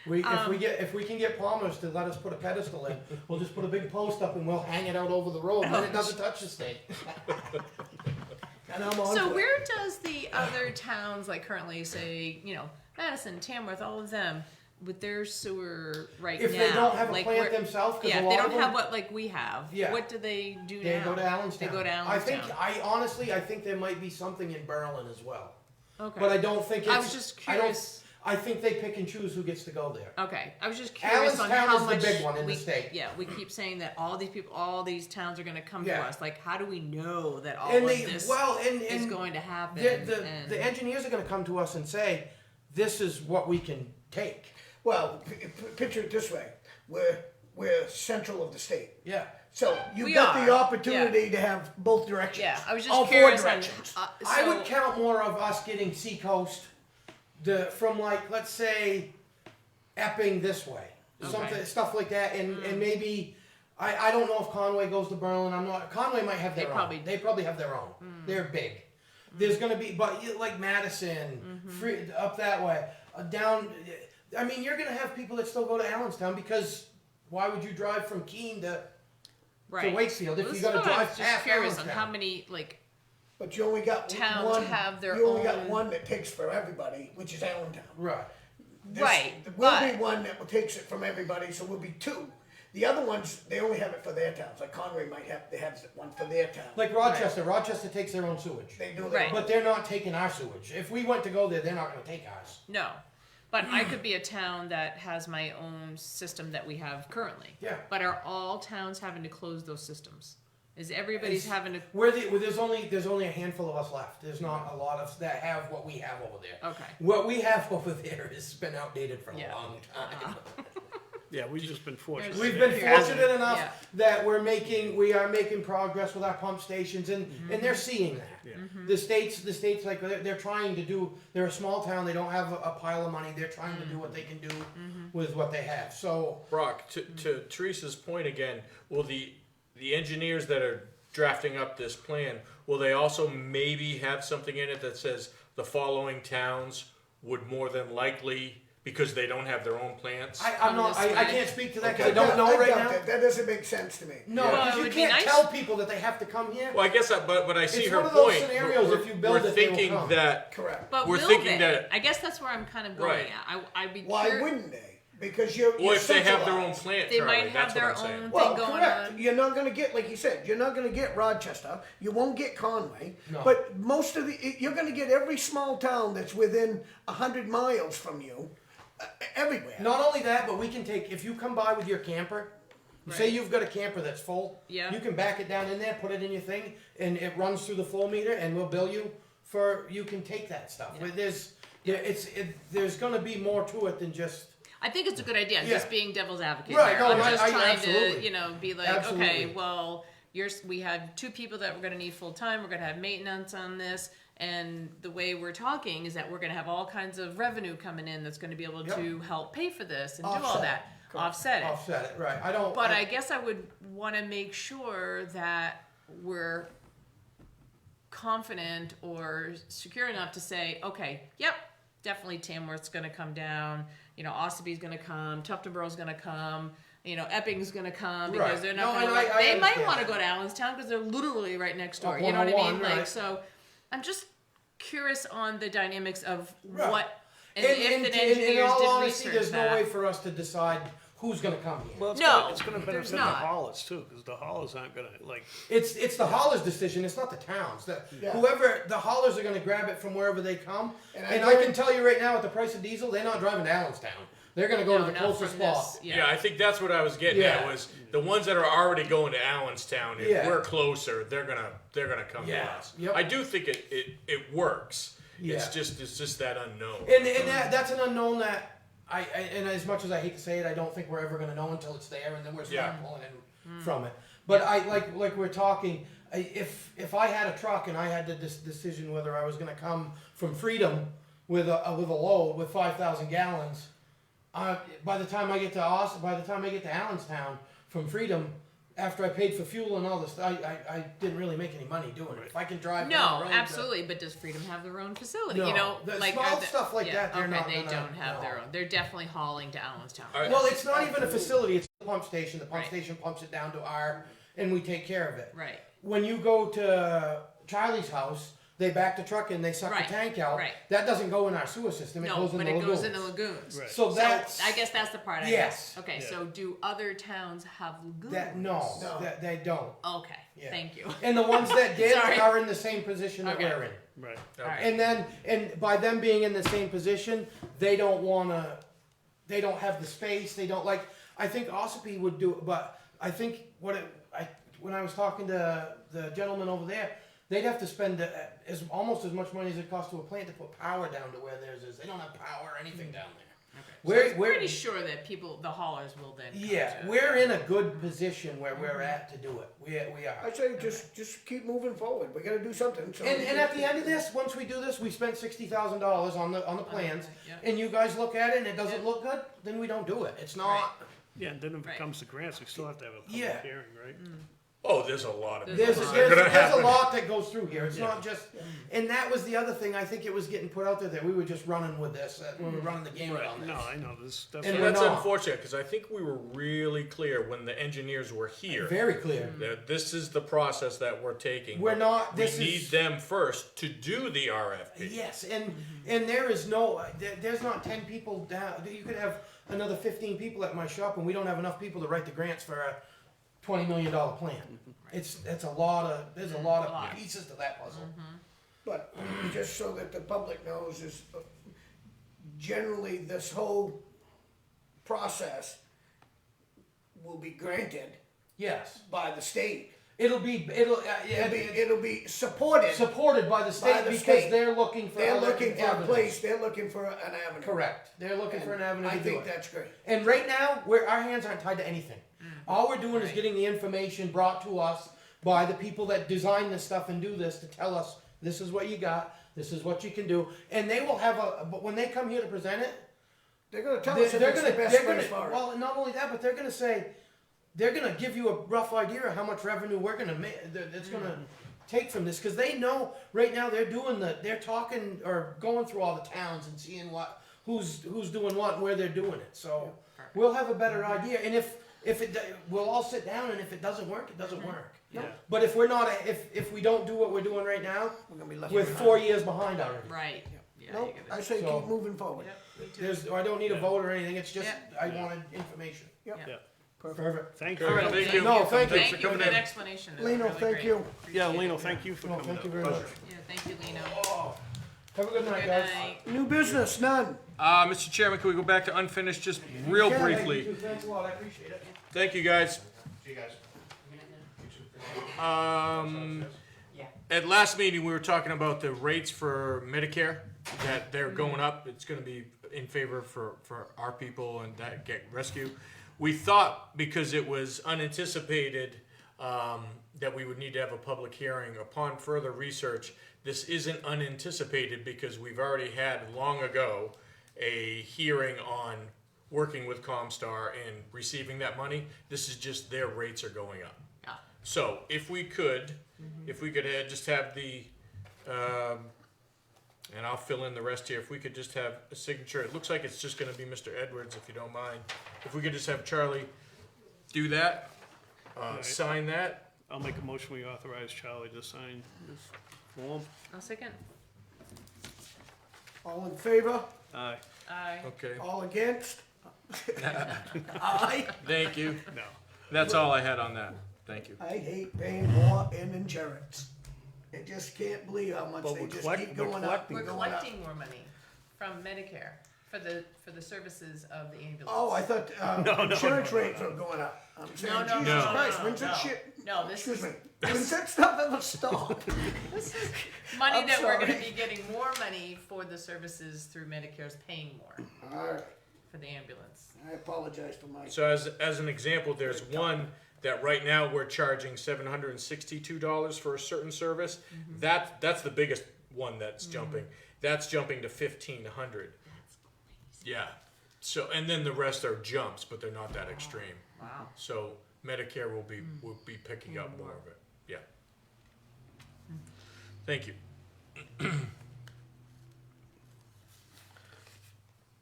If we can get Palmer's to let us put a pedestal in, we'll just put a big post up and we'll hang it out over the road, and then it doesn't touch the state. And I'm on So to it. where does the other towns like currently say, Madison, Tamworth, all of them with their sewer right If now? they don't have a like plant where- themselves, because yeah, a if they lot don't of have them, what like we have. Yeah. What do they do they now? go to Allenstown. They go to I think, Allenstown. I think there might be something in Berlin as well. Okay. But I don't think it's. I was just curious. I think they pick and choose who gets to go there. Okay, I was just curious on Allenstown how is the much big one in the we, state. Yeah, we keep saying that all these people, all these towns are going to come Yeah. to us. Like, how do we know that all And of they, this and is going to happen? the and- engineers are going to come to us and say, this is what we can take. Well, picture it this way, we're central of the state. Yeah. So you've We got the are, opportunity to have both directions. Yeah, I was just All four curious on, directions. I so- would count more of us getting seacoast, from like, let's say, Epping this way, something, stuff like that, and maybe, I don't know if Conway goes to Berlin, Conway might have their own. They probably have their own. They're big. There's gonna be, but like Madison, up that way, down, I mean, you're gonna have people that still go to Allenstown, because why would you drive from Keene to Wakefield if This you is gotta what I drive was just past curious on Allenstown? how many, like, But you only got towns one. have their You only got own- one that takes for everybody, which is Allentown. Right. Right, There will be but- one that takes it from everybody, so we'll be two. The other ones, they only have it for their towns. Like Conway might have, they have one for their town. Like Rochester, Rochester takes their own sewage. They do Right. that. But they're not taking our sewage. If we went to go there, they're not gonna take ours. no. But I could be a town that has my own system that we have currently. Yeah. But are all towns having to close those systems? Is everybody's having to, Well, there's only a handful of us left. There's not a lot of that have what we have over there. okay. What we have over there has been outdated for a Yeah. long time. Yeah, we've just been fortunate. We've been It hasn't- fortunate enough Yeah. that we are making progress with our pump stations, and they're seeing that. Yeah. The states like they're trying to do. They're a small town. They don't have a pile of money. They're trying to do what they can do with what they have. So Brock, to Teresa's point again, will the engineers that are drafting up this plan, will they also maybe have something in it that says the following towns would more than likely, because they don't have their own plants? I'm not. this I way. can't speak to that because I I don't know right doubt now. That doesn't make sense to me. No, Yeah. Well, because it you would be can't nice- tell people that they have to come here. Well, I guess, but I see It's her one of those point. scenarios, We're- if you build we're it, they will thinking come. that Correct. But We're will thinking they? that- I guess that's where I'm kind of going Right. at. I'd be Why curious. wouldn't they? Because you're well, if they have their own centralized. plant, They Charlie, might have that's what their I'm saying. own Well, thing going correct. on. You're not going to get, like you said, you're not going to get Rochester. You won't get Conway. No. But most of you're going to get every small town that's within 100 miles from you, everywhere. Not only that, but we can take, if you come by with your camper, say Right. you've got a camper that's full, Yeah. you can back it down in there, put it in your thing, and it runs through the flow meter, and we'll bill you for, you can take that stuff. Yeah. But there's gonna be more to it than just, I think it's a good idea. Yeah. Just being devil's advocate. Right, Here. no, I'm I- just I- trying absolutely. to, be like, Absolutely. okay, well, we have two people that we're going to need full time. We're going to have maintenance on this, and the way we're talking is that we're going to have all kinds of revenue coming in that's going to be able Yep. to help pay for this and do all Offset. that, Correct. offset it. offset it, right, I don't. But I guess I would want to make sure that we're confident or secure enough to say, okay, yep, definitely Tamworth's going to come down. Ossaby's going to come. Tuftonborough's going to come. Epping's going to come because Right. they're not No, going to. and I They might understand want to that. go to Allenstown because they're literally right next door. Up You know what I mean? 101, right. So, I'm just curious on the dynamics of Right. what and, And if in the engineers all did honesty, research there's that. no way for us to decide who's gonna come here. Well, it's No, gonna there's benefit the not. haulers too, because the haulers aren't gonna, like, It's the haulers' decision. It's not the towns. Yeah. Whoever the haulers are going to grab it from wherever they come. And And, I I can tell you right now, at the price of diesel, they're not driving to Allenstown. They're going to go No, to the not closest from this, spot. Yeah, I think that's what I was getting Yeah. at, was the ones that are already going to Allenstown, if Yeah. we're closer, they're gonna come to Yeah. us. Yep. I do think it works. Yeah. It's just that unknown. And that's an unknown that and as much as I hate to say it, I don't think we're ever going to know until it's there, and then we're Yeah. start pulling in from it. But I like we're talking. If I had a truck and I had the decision whether I was going to come from Freedom with a load with 5,000 gallons, by the time I get to Allenstown from Freedom, after I paid for fuel and all this, I didn't really make any money doing it. If I can drive down No, the road to- absolutely. But does Freedom have their own facility? No, the like small are the- stuff like that, they're okay, not they gonna- don't have their no. own. They're definitely hauling to Allenstown. All right. Well, it's not even a facility, it's a pump station. The pump Right. station pumps it down to and we take care of it. Right. When you go to Charlie's house, they back the truck in, they suck Right, the tank out. right. That doesn't go in our sewer system, it No, goes in but the it lagoons. goes into lagoons. Right. So So that's, I guess that's the part. I Yes. guess. Okay. Yeah. So do other towns have lagoons? no, No. that they don't. Okay. Yeah. Thank you. And the ones that did Sorry. are in the same position that Okay. we're in. right. All right. And by them being in the same position, they don't have the space, they don't like, I think Ossipee would do it, but I think when I was talking to the gentleman over there, they'd have to spend almost as much money as it costs to a plant to put power down to where theirs is. They don't have power or anything down there. I'm we're pretty sure that the haulers will then come yeah, to it. we're in a good position where we're at to do it. We are. I say just keep moving forward. We gotta do something. So And at the end of this, once we do this, we spent $60,000 on the plans, Yeah. and you guys look at it and it doesn't look good, then we don't do it. It's not. Yeah, and then if Right. it comes to grants, we still have to have a public Yeah. hearing, right? Oh, there's a lot of. There's things a that are There's gonna a happen. lot that goes through here. It's Yeah. not just, and that was the other thing. I think it was getting put out there that we were just running with this. That we were running the game on this. No, I know, this, that's. And So we're that's not. unfortunate, because I think we were really clear when the engineers were here Very clear. that this is the process that we're taking. We're not. We This need is. them first to do the RFP. Yes, and there is no. There's not 10 people down. You could have another 15 people at my shop, and we don't have enough people to write the grants for a $20 million plan. There's a lot of lot. pieces to that puzzle. But just so that the public knows is generally this whole process will be granted Yes, by the state. it'll be It'll be supported. supported by the state the because state. they're looking for They're other looking for a avenues. place, they're looking for an avenue. Correct. They're looking for an avenue I to do think it. that's great. And right now, our hands aren't tied to anything. All we're doing is Right. getting the information brought to us by the people that design this stuff and do this to tell us this is what you got, this is what you can do, and they will have but when they come here to present it, They're gonna tell they're us if it's the best they're place gonna for it. well, not only that, but they're gonna say they're gonna give you a rough idea of how much revenue we're gonna make. It's gonna take from this because they know right now they're talking or going through all the towns and seeing who's doing what and where they're doing it. So we'll have a better idea. And we'll all sit down, and if it doesn't work, it doesn't work. Yeah. But if we're not, if we don't do what we're doing right now, We're gonna be left we're behind. 4 years behind already. Right, yeah, No, you I gotta, say So- keep moving forward. yep, me too. I don't need a vote or anything. It's just Yeah. I wanted information. Yep. Yeah. Perfect. Thank All right, you. thank you. No, thank you. Thank you for coming that in. explanation. It was Lino, really thank great. you. Yeah, Appreciate Lino, it. thank you for No, coming thank up. you very much. Yeah, thank you, Lino. Have a good night, Good guys. night. New business, none. Mr. Chairman, can we go back to unfinished just real Yeah, thank you briefly? too. Thanks a lot. I appreciate it. Thank you, guys. See you guys. At last meeting, we were talking about the rates for Medicare, that they're going up. It's gonna be in favor for our people and that get rescue. We thought, because it was unanticipated, that we would need to have a public hearing. Upon further research, this isn't unanticipated because we've already had long ago a hearing on working with Comstar and receiving that money. This is just their rates are going up. Ah. So if we could just have the, and I'll fill in the rest here, if we could just have a signature, it looks like it's just gonna be Mr. Edwards, if you don't mind. If we could just have Charlie do that, Right. sign that. I'll make a motion, we authorize Charlie to sign this form. I'll second. All in favor? Aye. Aye. Okay, All against? Aye. thank you. No. That's all I had on that. Thank you. I hate paying more in insurance. I just can't believe how much But they we're just collect- keep we're going up collecting. and We're going up. collecting more money from Medicare for the services of the ambulance. Oh, I thought, No, insurance rates are going up. I'm saying, No, no, Jesus no, no, Christ, no, when's that no. shit? No, this Excuse is me, when's that stuff ever stop? money I'm that we're gonna sorry. be getting more money for the services through Medicare's paying more Alright, for the ambulance. I apologize for my, So as an example, there's one that right now we're charging $762 for a certain service. That's the biggest one that's jumping. That's jumping to $1,500. Yeah. So and then the rest are jumps, but they're not that extreme. Wow. So Medicare will be picking up more of it. Yeah. Thank you.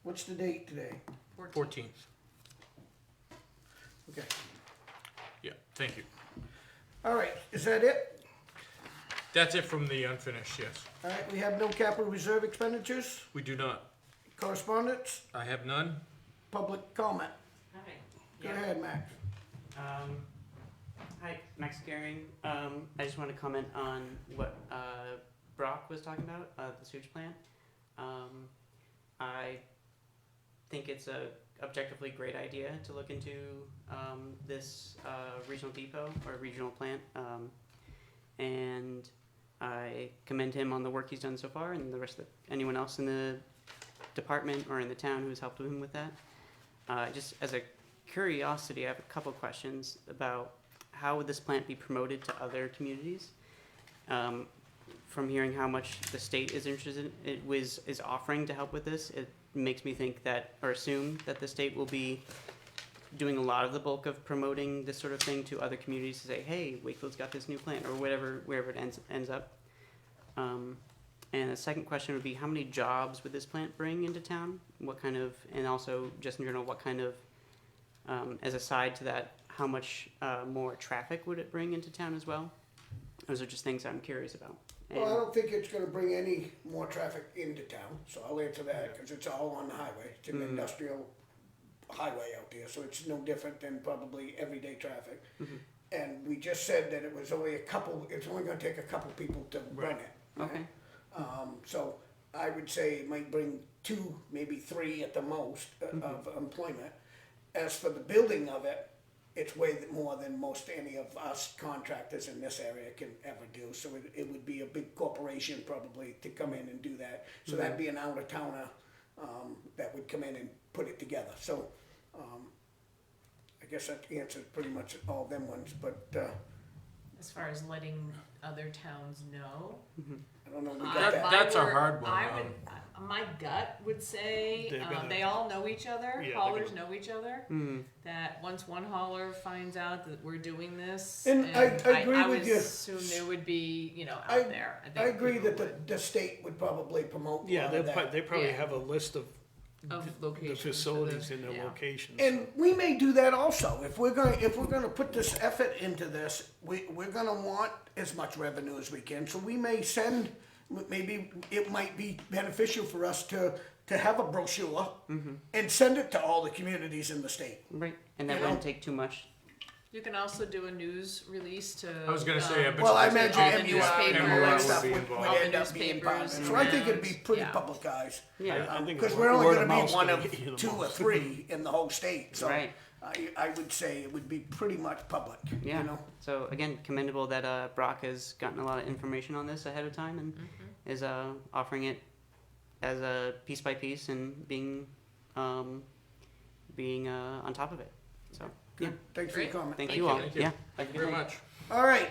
what's the date today? 14th. Okay, Yeah. Thank you. alright, is that it? That's it from the unfinished. Yes. Alright, we have no capital reserve expenditures, We do not. correspondence, I have none. public comment. Hi. Go Yeah. ahead, Max. Hi, Max Garing. I just want to comment on what Brock was talking about, the sewage plant. I think it's a objectively great idea to look into this regional depot or regional plant, and I commend him on the work he's done so far, and the rest of anyone else in the department or in the town who's helped him with that. Just as a curiosity, I have a couple questions about how would this plant be promoted to other communities? From hearing how much the state is interested, is offering to help with this, it makes me think that, or assume that the state will be doing a lot of the bulk of promoting this sort of thing to other communities to say, hey, Wakefield's got this new plant, or whatever, wherever it ends up. And the second question would be, how many jobs would this plant bring into town? What kind of, and also just in general, what kind of, as a side to that, how much more traffic would it bring into town as well? Those are just things I'm curious about. Well, I don't think it's gonna bring any more traffic into town, so I'll answer that, cause it's all on the highway, it's an industrial highway out there, so it's no different than probably everyday traffic. And we just said that it was only it's only gonna take a couple people to run it. right? Okay. So I would say it might bring 2, maybe 3 at the most of employment. As for the building of it, it's way more than most any of us contractors in this area can ever do. So it would be a big corporation probably to come in and do that. So that'd be an out-of-towner that would come in and put it together. So I guess that answers pretty much all them ones, but As far as letting other towns know. I don't know, we I- got that. That's a my word- hard one, I would, my gut would say, They're gonna- they all know each other, Yeah, they're haulers gonna- know each other. That once one hauler finds out that we're doing this, And I agree I with would you. assume there would be, out I- there. I think agree people that the state would probably promote a Yeah, lot of that. they probably Yeah. have a list of Of the locations for facilities the- in their yeah. locations. And we may do that also. If we're gonna put this effort into this, we're gonna want as much revenue as we can. So we may send, maybe it might be beneficial for us to have a brochure and send it to all the communities in the state. Right, and that You wouldn't know? take too much. You can also do a news release to. I was gonna say, but Well, I you- imagine all the MUR and all newspapers, that stuff would be would involved. all the end up being part of it. newspapers So I think it'd be around, pretty yeah. publicized. Yeah, I think Because it's we're only word gonna of be mouth's one gonna of get you the 2 or most. 3 in the whole state. So Right. I would say it would be pretty much public, yeah. you know? So again, commendable that Brock has gotten a lot of information on this ahead of time and is offering it as a piece by piece and being on top of it. So Good, thanks for your Great. comment. thank you all. Thank you. Yeah. Thank you very much. All right,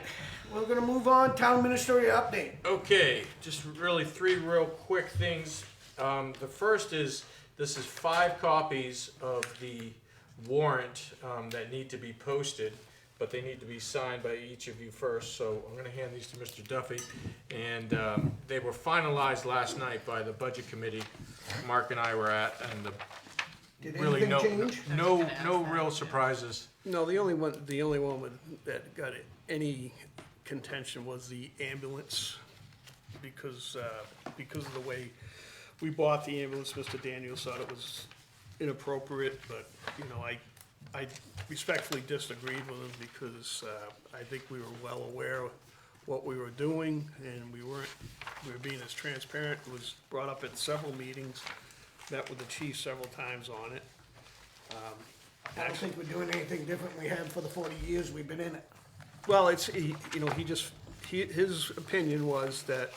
we're gonna move on, town administrator update. Okay, just really 3 real quick things. The first is, this is 5 copies of the warrant that need to be posted, but they need to be signed by each of you first, so I'm gonna hand these to Mr. Duffy. And they were finalized last night by the budget committee Mark and I were at, and Did really anything change? no gonna ask that, real yeah. surprises. No, the only one that got any contention was the ambulance, because of the way we bought the ambulance. Mr. Daniels thought it was inappropriate, but, I respectfully disagreed with him because, I think we were well aware of what we were doing, and we were being as transparent. It was brought up at several meetings, met with the chief several times on it. I don't think we're doing anything different we have for the 40 years we've been in it. Well, his opinion was that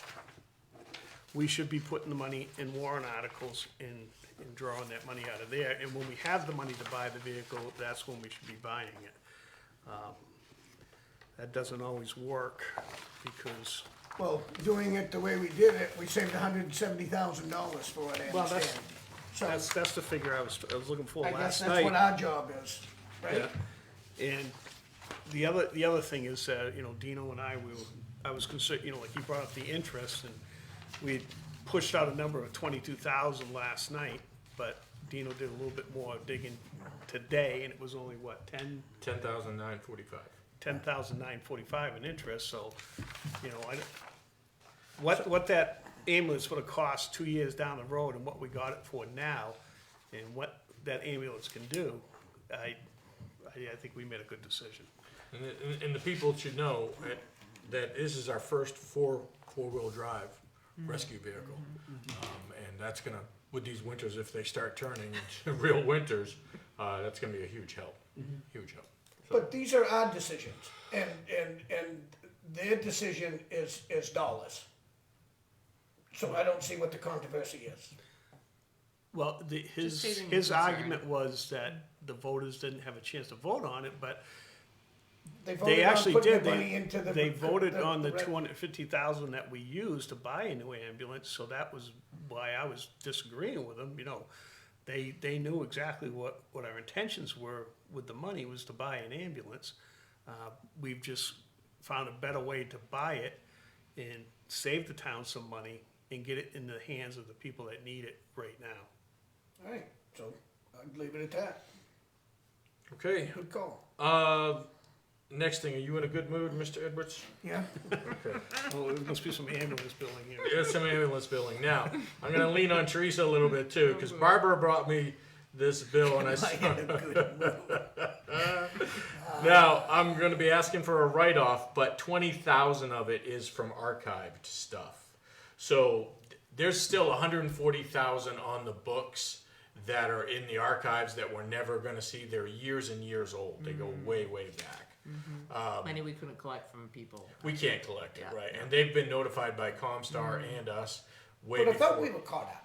we should be putting the money in warrant articles and drawing that money out of there. And when we have the money to buy the vehicle, that's when we should be buying it. That doesn't always work because, Well, doing it the way we did it, we saved $170,000 for it, I well, understand. So that's the figure I was looking for I guess last that's night. what our job is, right? Yeah. And the other thing is that, Dino and I was concerned, like he brought up the interest, and we pushed out a number of 22,000 last night, but Dino did a little bit more digging today, and it was only what, 10,945. 10,945 in interest, so, what that ambulance would have cost 2 years down the road and what we got it for now, and what that ambulance can do, I think we made a good decision. And the people should know that this is our first four-wheel drive rescue vehicle. And that's gonna, with these winters, if they start turning into real winters, that's gonna be a huge help, huge help. But these are our decisions, and their decision is dollars. So I don't see what the controversy is. Well, Just stating his concern. argument was that the voters didn't have a chance to vote on it, but They they voted on actually putting did. the money into the. They voted on the rec- 250,000 that we used to buy a new ambulance, so that was why I was disagreeing with them, you know. They knew exactly what our intentions were with the money, was to buy an ambulance. We've just found a better way to buy it and save the town some money and get it in the hands of the people that need it right now. All right, so I'd leave it at that. Okay, Good call. next thing, are you in a good mood, Mr. Edwards? Yeah. Okay. Oh, there must be some ambulance billing here. There's some ambulance billing. Now, I'm gonna lean on Teresa a little bit too, because Barbara brought me this bill and I I saw. had a good mood. Now, I'm gonna be asking for a write-off, but 20,000 of it is from archived stuff. So there's still 140,000 on the books that are in the archives that we're never gonna see. They're years and years old. They go way, way back. Money we couldn't collect from people. We can't collect it, Yeah. right? And they've been notified by Comstar and us way But I thought before. we were caught up.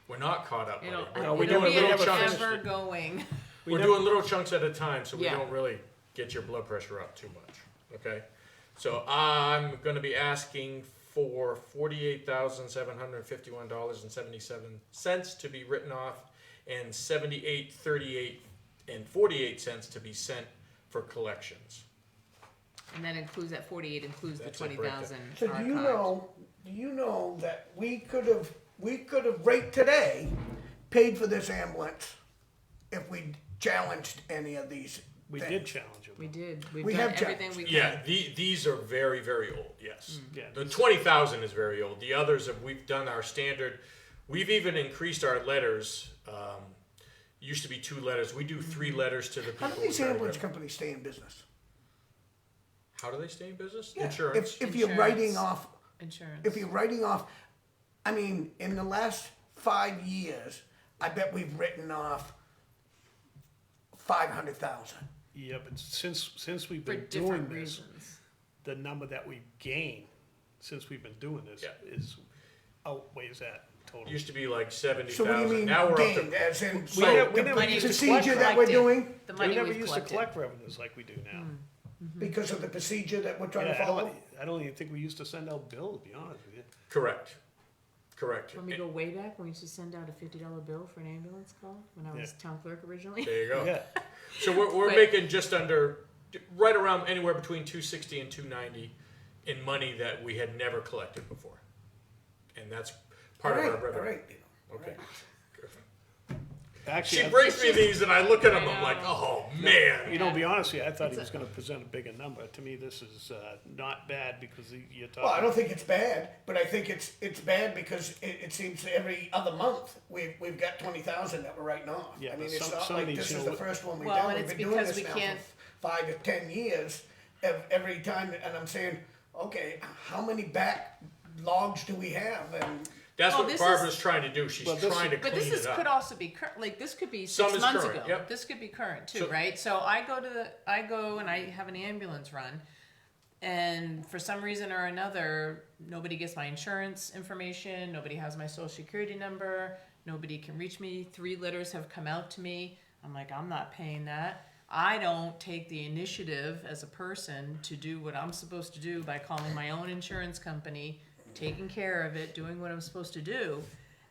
We're not caught up, buddy. It'll, We're, No, we're it'll doing be little an chunks. ever going. We're doing little chunks at a time, so we Yeah. don't really get your blood pressure up too much. Okay, so I'm going to be asking for $48,751.77 to be written off, and $78.38 to be sent for collections. And that includes, that 48 includes the That's a 20,000 So do you know that we could have right today paid for this ambulance if we challenged any of these We things? did challenge them. We did. We've We done have everything we Yeah, can. these are very, very old. Yes, Yeah. the 20,000 is very old. The others have we've done our standard. We've even increased our letters. Used to be 2 letters. We do 3 letters to the people. How do these that are ambulance gonna- companies stay in business? How do they stay in business? Yeah, Insurance. If you're writing Insurance. off, Insurance. if you're writing off, I mean, in the last 5 years, I bet we've written off 500,000. Yeah, but since we've For been doing different this, reasons. the number that we've gained since we've been doing this Yeah. is outweighs that total. Used to be like 70,000. So what do you mean Now we're gained, up to. as in, We so never- we the never used to procedure collect that we're collected. doing, The We money never we've used collected. to collect revenues like we do now. because of the procedure that we're trying to Yeah, follow? I don't even think we used to send out bills, to be honest with you. Correct. Correct. When we go way back, when we used to send out a $50 bill for an ambulance call, when I was Yeah. town clerk originally. There you go. Yeah, So we're But- making just under, right around anywhere between 260 and 290 in money that we had never collected before, and that's part of our revenue. All right, Okay. actually, She brings me these, and I look at them. I I'm like, know. oh man. you know, to be honest with you, I thought he was gonna present a bigger number. To me, this is not bad because you're talking. Well, I don't think it's bad, but I think it's bad because it seems every other month we've got 20,000 that we're writing off. Yeah, I mean, but it's some not of like these, this you is know, the first one we've Well, done. and We've it's been doing because this we now can't- for 5 to 10 years. Every time, and I'm saying, okay, how many backlogs do we have? And That's Oh, what this Barbara's is- trying to do. She's Well, this trying to But clean this it up. could also be current, like, this could be Some 6 is months current, ago. yep. This could be current too, So- right? So I go and I have an ambulance run, and for some reason or another, nobody gets my insurance information, nobody has my social security number, nobody can reach me. 3 letters have come out to me. I'm like, I'm not paying that. I don't take the initiative as a person to do what I'm supposed to do by calling my own insurance company, taking care of it, doing what I'm supposed to do,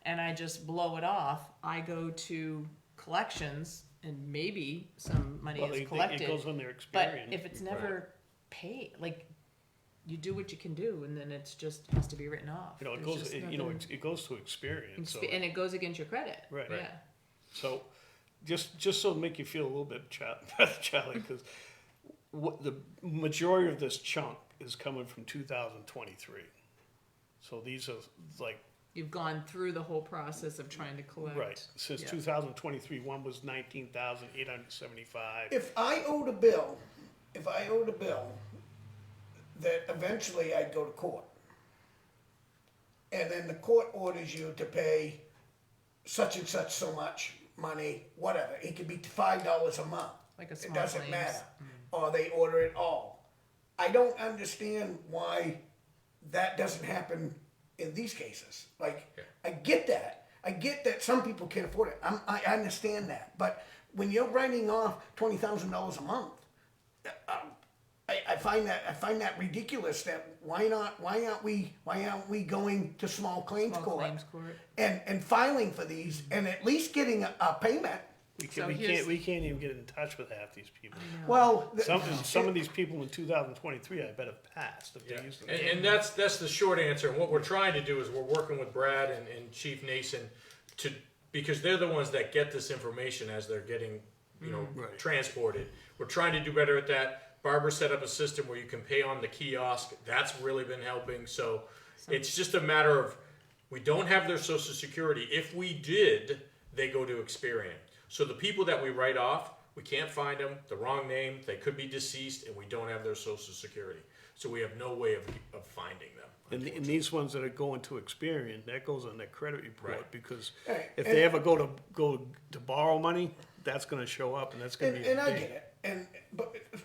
and I just blow it off. I go to collections, and maybe some money Well, is it collected. goes on their But experience. if it's never paid, like, you do what you can do, and then it's just has to be written off. You know, it There's goes. just It, you know, nothing- it goes to experience. So, and it goes against your credit. Right. Yeah. so just so to make you feel a little bit better, Charlie, because what the majority of this chunk is coming from 2023. So these are like You've gone through the whole process of trying to collect. right since Yeah. 2023. One was 19,875. if I owed a bill, that eventually I'd go to court. And then the court orders you to pay such and such so much money, whatever. It could be $5 a month. Like a It small doesn't claims. matter. Or they order it all. I don't understand why that doesn't happen in these cases. Like, Yeah. I get that. I get that some people can't afford it, I understand that, but when you're writing off $20,000 a month, I find that ridiculous. That why aren't we going to small claims Small court claims court. and filing for these and at least getting a payment? So here's- We can't even get in touch with half these people. Well, Some of these people in 2023, I bet have passed if Yeah, they used to. and that's the short answer. And what we're trying to do is we're working with Brad and Chief Nason because they're the ones that get this information as they're getting, Right. transported. We're trying to do better at that. Barbara set up a system where you can pay on the kiosk. That's really been helping. So it's just a matter of, we don't have their social security. If we did, they go to Experian. So the people that we write off, we can't find them, the wrong name, they could be deceased, and we don't have their social security. So we have no way of finding them. And these ones that are going to Experian, that goes on their credit report, Right. because Right, if and- they ever go to borrow money, that's gonna show up, and that's gonna be a And I big- get it,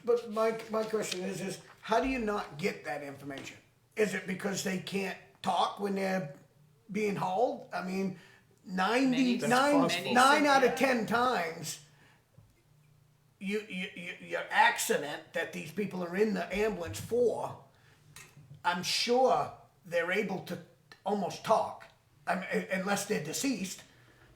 but my question is how do you not get that information? Is it because they can't talk when they're being hauled? I mean, Many- That's possible. 9 out of 10 times, your accident that these people are in the ambulance for, I'm sure they're able to almost talk, unless they're deceased,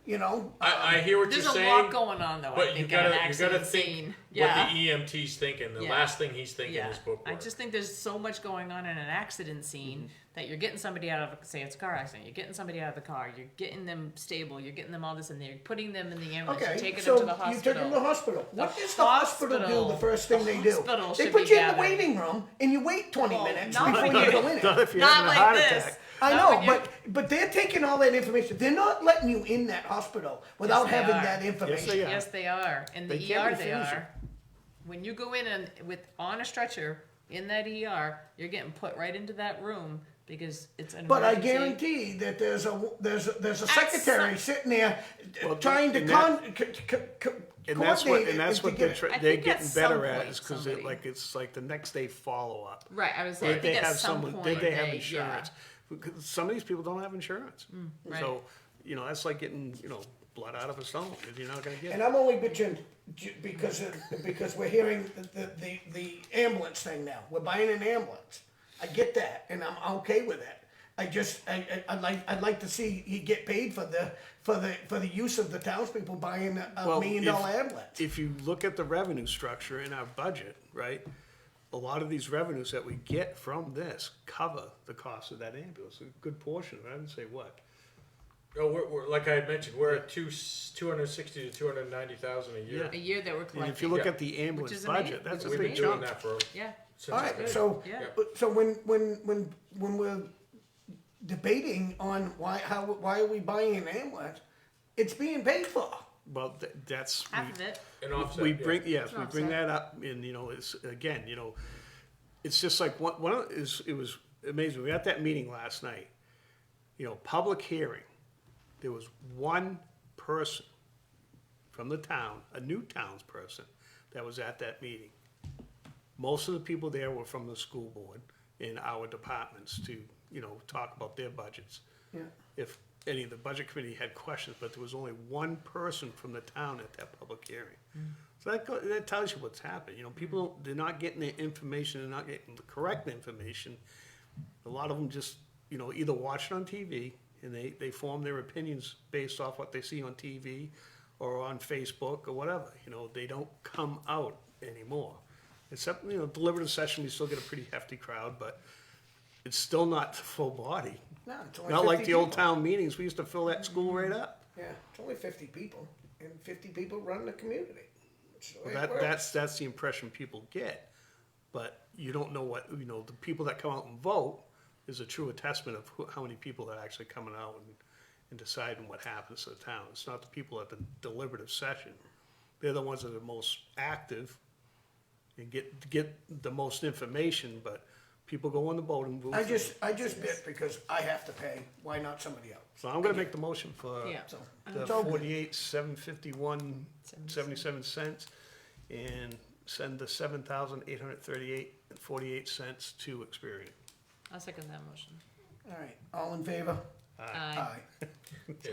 I hear what There's you're a saying. lot going on though, I But think, you in gotta an you accident gotta think scene. what Yeah. the EMT's thinking. The Yeah. last thing he's thinking Yeah, is bookwork. I just think there's so much going on in an accident scene that you're getting somebody out of, say it's a car accident, you're getting somebody out of the car, you're getting them stable, you're getting them all this, and you're putting them in the ambulance, you're Okay, taking so them to the you took them to the hospital. hospital. What does the hospital do the first thing they do? hospital They should put be you in the gathering. waiting room and you wait 20 Well, minutes not before like you go in Not it. if you're Not having a like heart this. attack. I Not know, when you're- but they're taking all that information. They're not letting you in that hospital without Yes, they having are. that information. they are. Yes, they are. In the They can't ER, they refuse are. When you go in and on a stretcher in that ER, you're getting put right into that room because it's an But I emergency. guarantee that there's a At secretary some- sitting there Well, trying to and coordinate And that's what to they're, get it. I they're think getting at better some at, point is because somebody- it's like the next day follow-up. Right, I was saying, I Did think they at have some some, point did they have yeah. insurance? Because some of these people don't have insurance. right. So, that's like getting, blood out of a stone, you're not gonna get And it. I'm only bitching because we're hearing the ambulance thing now. We're buying an ambulance. I get that, and I'm okay with that. I'd like to see you get paid for the use of the townspeople buying a Well, $1 million ambulance. If you look at the revenue structure in our budget, right? A lot of these revenues that we get from this cover the cost of that ambulance, a good portion of it, I would say what? Oh, we're like I had mentioned, we're at 260 to 290,000 a year. A year that we're And collecting. if you look Yeah. at the ambulance is budget, amazing, that's a which We've is been big doing chunk. that for Yeah, since All it's right, been- so Yeah. so when we're debating on why are we buying an ambulance, it's being paid for. Well, that's. half of it. an offset. We yeah. bring, yes, we Offset. bring that up, and, it's, again, it's just like, it was amazing, we were at that meeting last night, public hearing, there was one person from the town, a new townsperson, that was at that meeting. Most of the people there were from the school board in our departments to, talk about their budgets. Yeah. If any of the budget committee had questions, but there was only one person from the town at that public hearing. So that tells you what's happening. People, they're not getting the information, they're not getting the correct information. A lot of them just, either watch it on TV and they form their opinions based off what they see on TV or on Facebook or whatever. They don't come out anymore. Except, deliberative session, we still get a pretty hefty crowd, but it's still not the full body. No, it's only Not like 50 the old people. town meetings, we used to fill that school right up. Yeah, it's only 50 people, and 50 people run the community. That's the way it That, works. that's the impression people get, but you don't know what, the people that come out and vote is a true testament of how many people are actually coming out and deciding what happens to the town. It's not the people at the deliberative session. They're the ones that are most active and get the most information, but people go on the voting booth. I just bit because I have to pay. Why not somebody else? So I'm gonna make the motion for Yeah. So the it's all good. 48,751.77 and send the 7,838.48 to Experian. I'll second that motion. All right, all in favor? Aye. Yeah.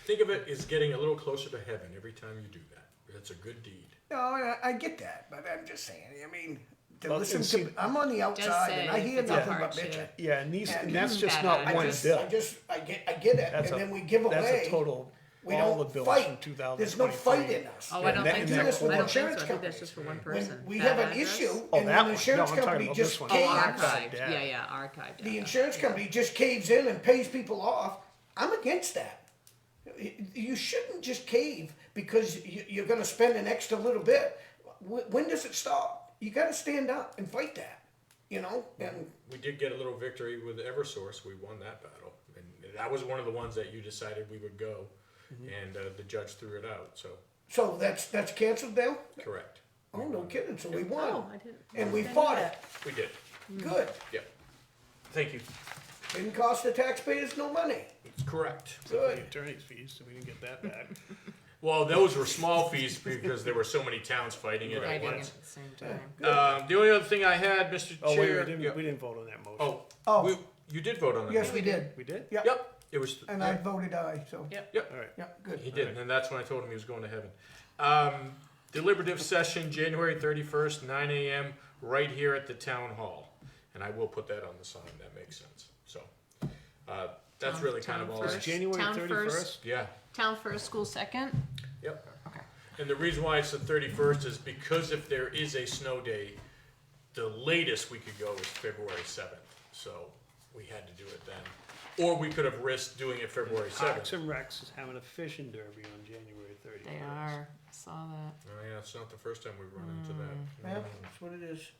think of it as getting a little closer to heaven every time you do that. It's a good deed. No, I get that, but I'm just saying, I mean, to Well, listen and to, see- I'm on the outside and I say hear it's a nothing but hardship. bitching. Yeah, and these, and that's And just bad not attitude. one bill. I get it, That's and a- then we give That's away. a total, We all the don't bills fight. from 2023. There's no fight in us. Oh, I don't that- think and so. that I don't think so. insurance I think that's just for one When person. we Bad have an address? issue, Oh, and that the one. insurance No, I'm talking company about just this one. Oh, caves. archived, data. yeah, archived The data. insurance company just caves in and pays people off. I'm against that. You shouldn't just cave because you're gonna spend an extra little bit. When does it stop? You gotta stand up and fight that, you know? And We did get a little victory with Eversource. We won that battle. And that was one of the ones that you decided we would go. And the judge threw it out, so, so that's canceled now? correct. Oh, no kidding, so we Oh, won. I didn't. And we I didn't fought know it. that. We did, Good. yep. Thank you. Didn't cost the taxpayers no money. It's correct. The Good. attorney's fees, so we didn't get that back. Well, those were small fees because there were so many towns fighting it at Fighting at once. the same time. The only other thing I had, Mr. Oh, wait, Chair. we didn't vote on that motion. Oh, Oh, you did vote on that. yes, we did. We did? Yep. Yep, it was. And I voted aye, so, Yep. All right. yeah, good. He did, and that's when I told him he was going to heaven. Deliberative session, January 31st, 9 a.m., right here at the town hall. And I will put that on the sign, that makes sense. So, that's Town- really kind of town all. first. It's January Town 31st? Yeah, Town first, school second? yep. Okay. And the reason why it's the 31st is because if there is a snow day, the latest we could go is February 7th. So, we had to do it then. Or we could have risked doing it February 7th. Parks and Recs is having a fishing derby on January 31st. They are. I saw that. Oh yeah, it's not the first time we've run into that. Yeah, that's what it is.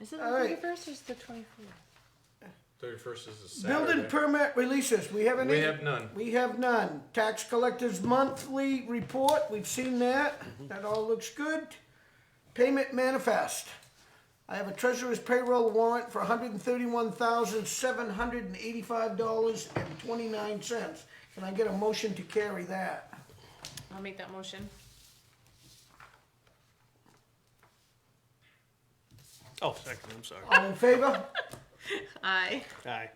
Is it All the right. 31st or is it the 24th? 31st is a Saturday. Building permit releases, we have any? We have none. We have none. Tax collector's monthly report, we've seen that. That all looks good. Payment manifest. I have a treasurer's payroll warrant for $131,785.29. Can I get a motion to carry that? I'll make that motion. Oh, second, I'm sorry. All in favor? Aye. Aye.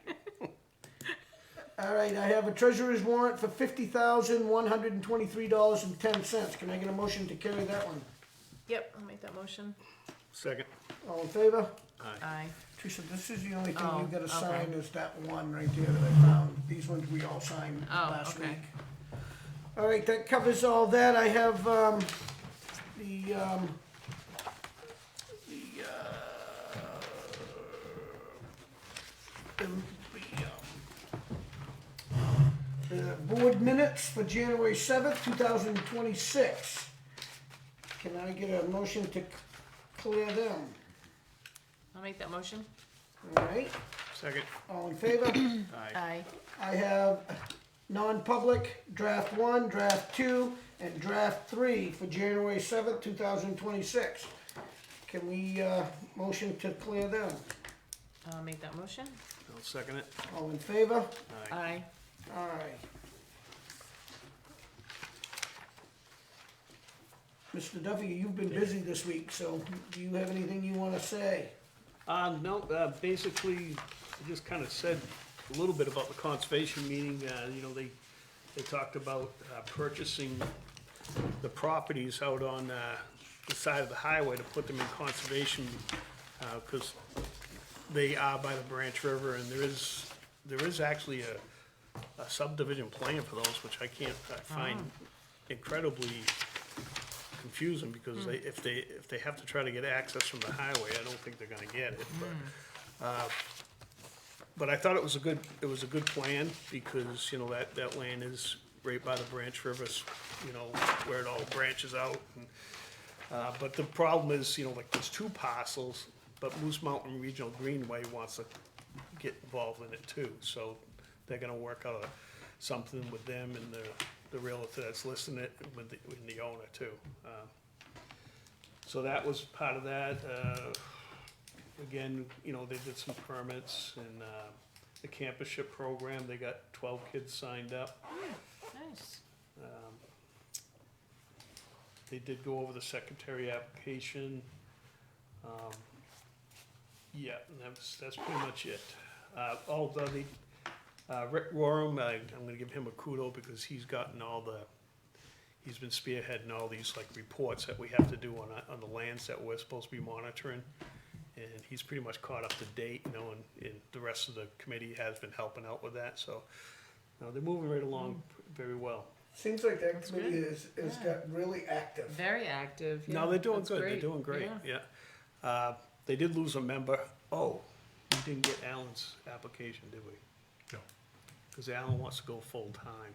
All right, I have a treasurer's warrant for $50,123.10. Can I get a motion to carry that one? Yep, I'll make that motion. Second. All in favor? Aye. Teresa, this is the only thing Oh, you gotta okay. sign is that one right there that I found. These ones we all signed Oh, last okay. week. All right, that covers all that. I have, the board minutes for January 7th, 2026. Can I get a motion to clear them? I'll make that motion. All right, Second. all in favor? Aye. Aye. I have non-public, draft 1, draft 2, and draft 3 for January 7th, 2026. Can we, motion to clear them? I'll make that motion. I'll second it. All in favor? Aye. Aye. Aye. Mr. Duffy, you've been busy this week, so do you have anything you wanna say? No, basically, I just kind of said a little bit about the conservation meeting, you know, they talked about purchasing the properties out on the side of the highway to put them in conservation, because they are by the Branch River, and there is actually a subdivision plan for those, which I can't, I find incredibly confusing, because if they have to try to get access from the highway, I don't think they're gonna get it, but I thought it was a good plan, because, you know, that land is right by the Branch Rivers, you know, where it all branches out, and, but the problem is, you know, like, there's 2 parcels, but Moose Mountain Regional Greenway wants to get involved in it too, so they're gonna work out something with them and the realtor that's listing it with the owner too. So that was part of that. Again, you know, they did some permits and the campusship program, they got 12 kids signed up. Nice. They did go over the secretary application. Yeah, and that's pretty much it. Although Rick Roram, I'm gonna give him a kudo because he's gotten he's been spearheading all these like reports that we have to do on the lands that we're supposed to be monitoring. And he's pretty much caught up to date, you know, and the rest of the committee has been helping out with that, so, no, they're moving right along very well. Seems like that That's committee good. is got really active. Very active, yeah. No, they're doing that's good, they're great. doing great, Yeah. yeah. They did lose a member. Oh, we didn't get Alan's application, did we? No. Cause Alan wants to go full-time.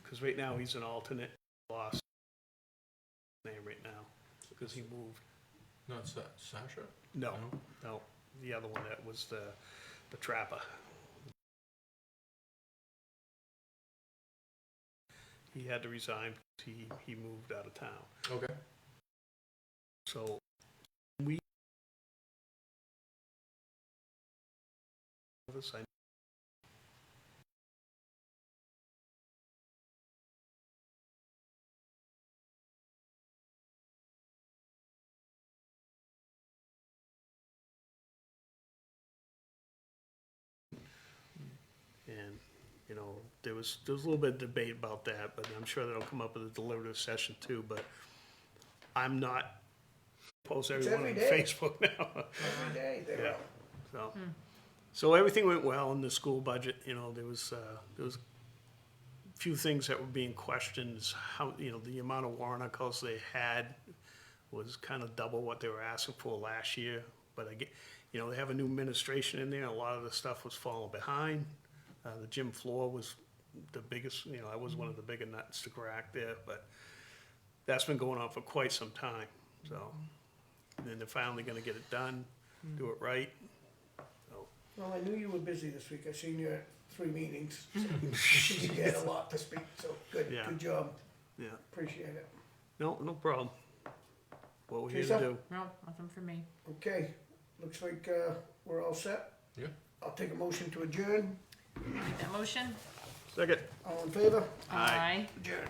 Cause right now he's an alternate, lost name right now, because he moved. No, it's that Sasha? No, no, the other one that was the trapper. He had to resign, he moved out of town. Okay. So and, you know, there was a little bit of debate about that, but I'm sure that'll come up at the deliberative session too, but I'm not, post everyone on every day. Facebook now. Every day they're Yeah. out. So, so everything went well in the school budget, you know, there was a few things that were being questioned, is how, you know, the amount of warrant articles they had was kind of double what they were asking for last year, but I get, you know, they have a new administration in there, a lot of the stuff was falling behind. The gym floor was the biggest, you know, that was one of the bigger nuts to crack there, but that's been going on for quite some time, so. And then they're finally gonna get it done, do it right, so. Well, I knew you were busy this week. I seen you at 3 meetings. So you had a lot to speak, so good, Yeah. good job. Yeah, Appreciate it. no problem. What we're here to Teresa? do. No, nothing for me. Okay, looks like we're all set. Yeah. I'll take a motion to adjourn. Make that motion? Second. All in favor? Aye. Adjourn.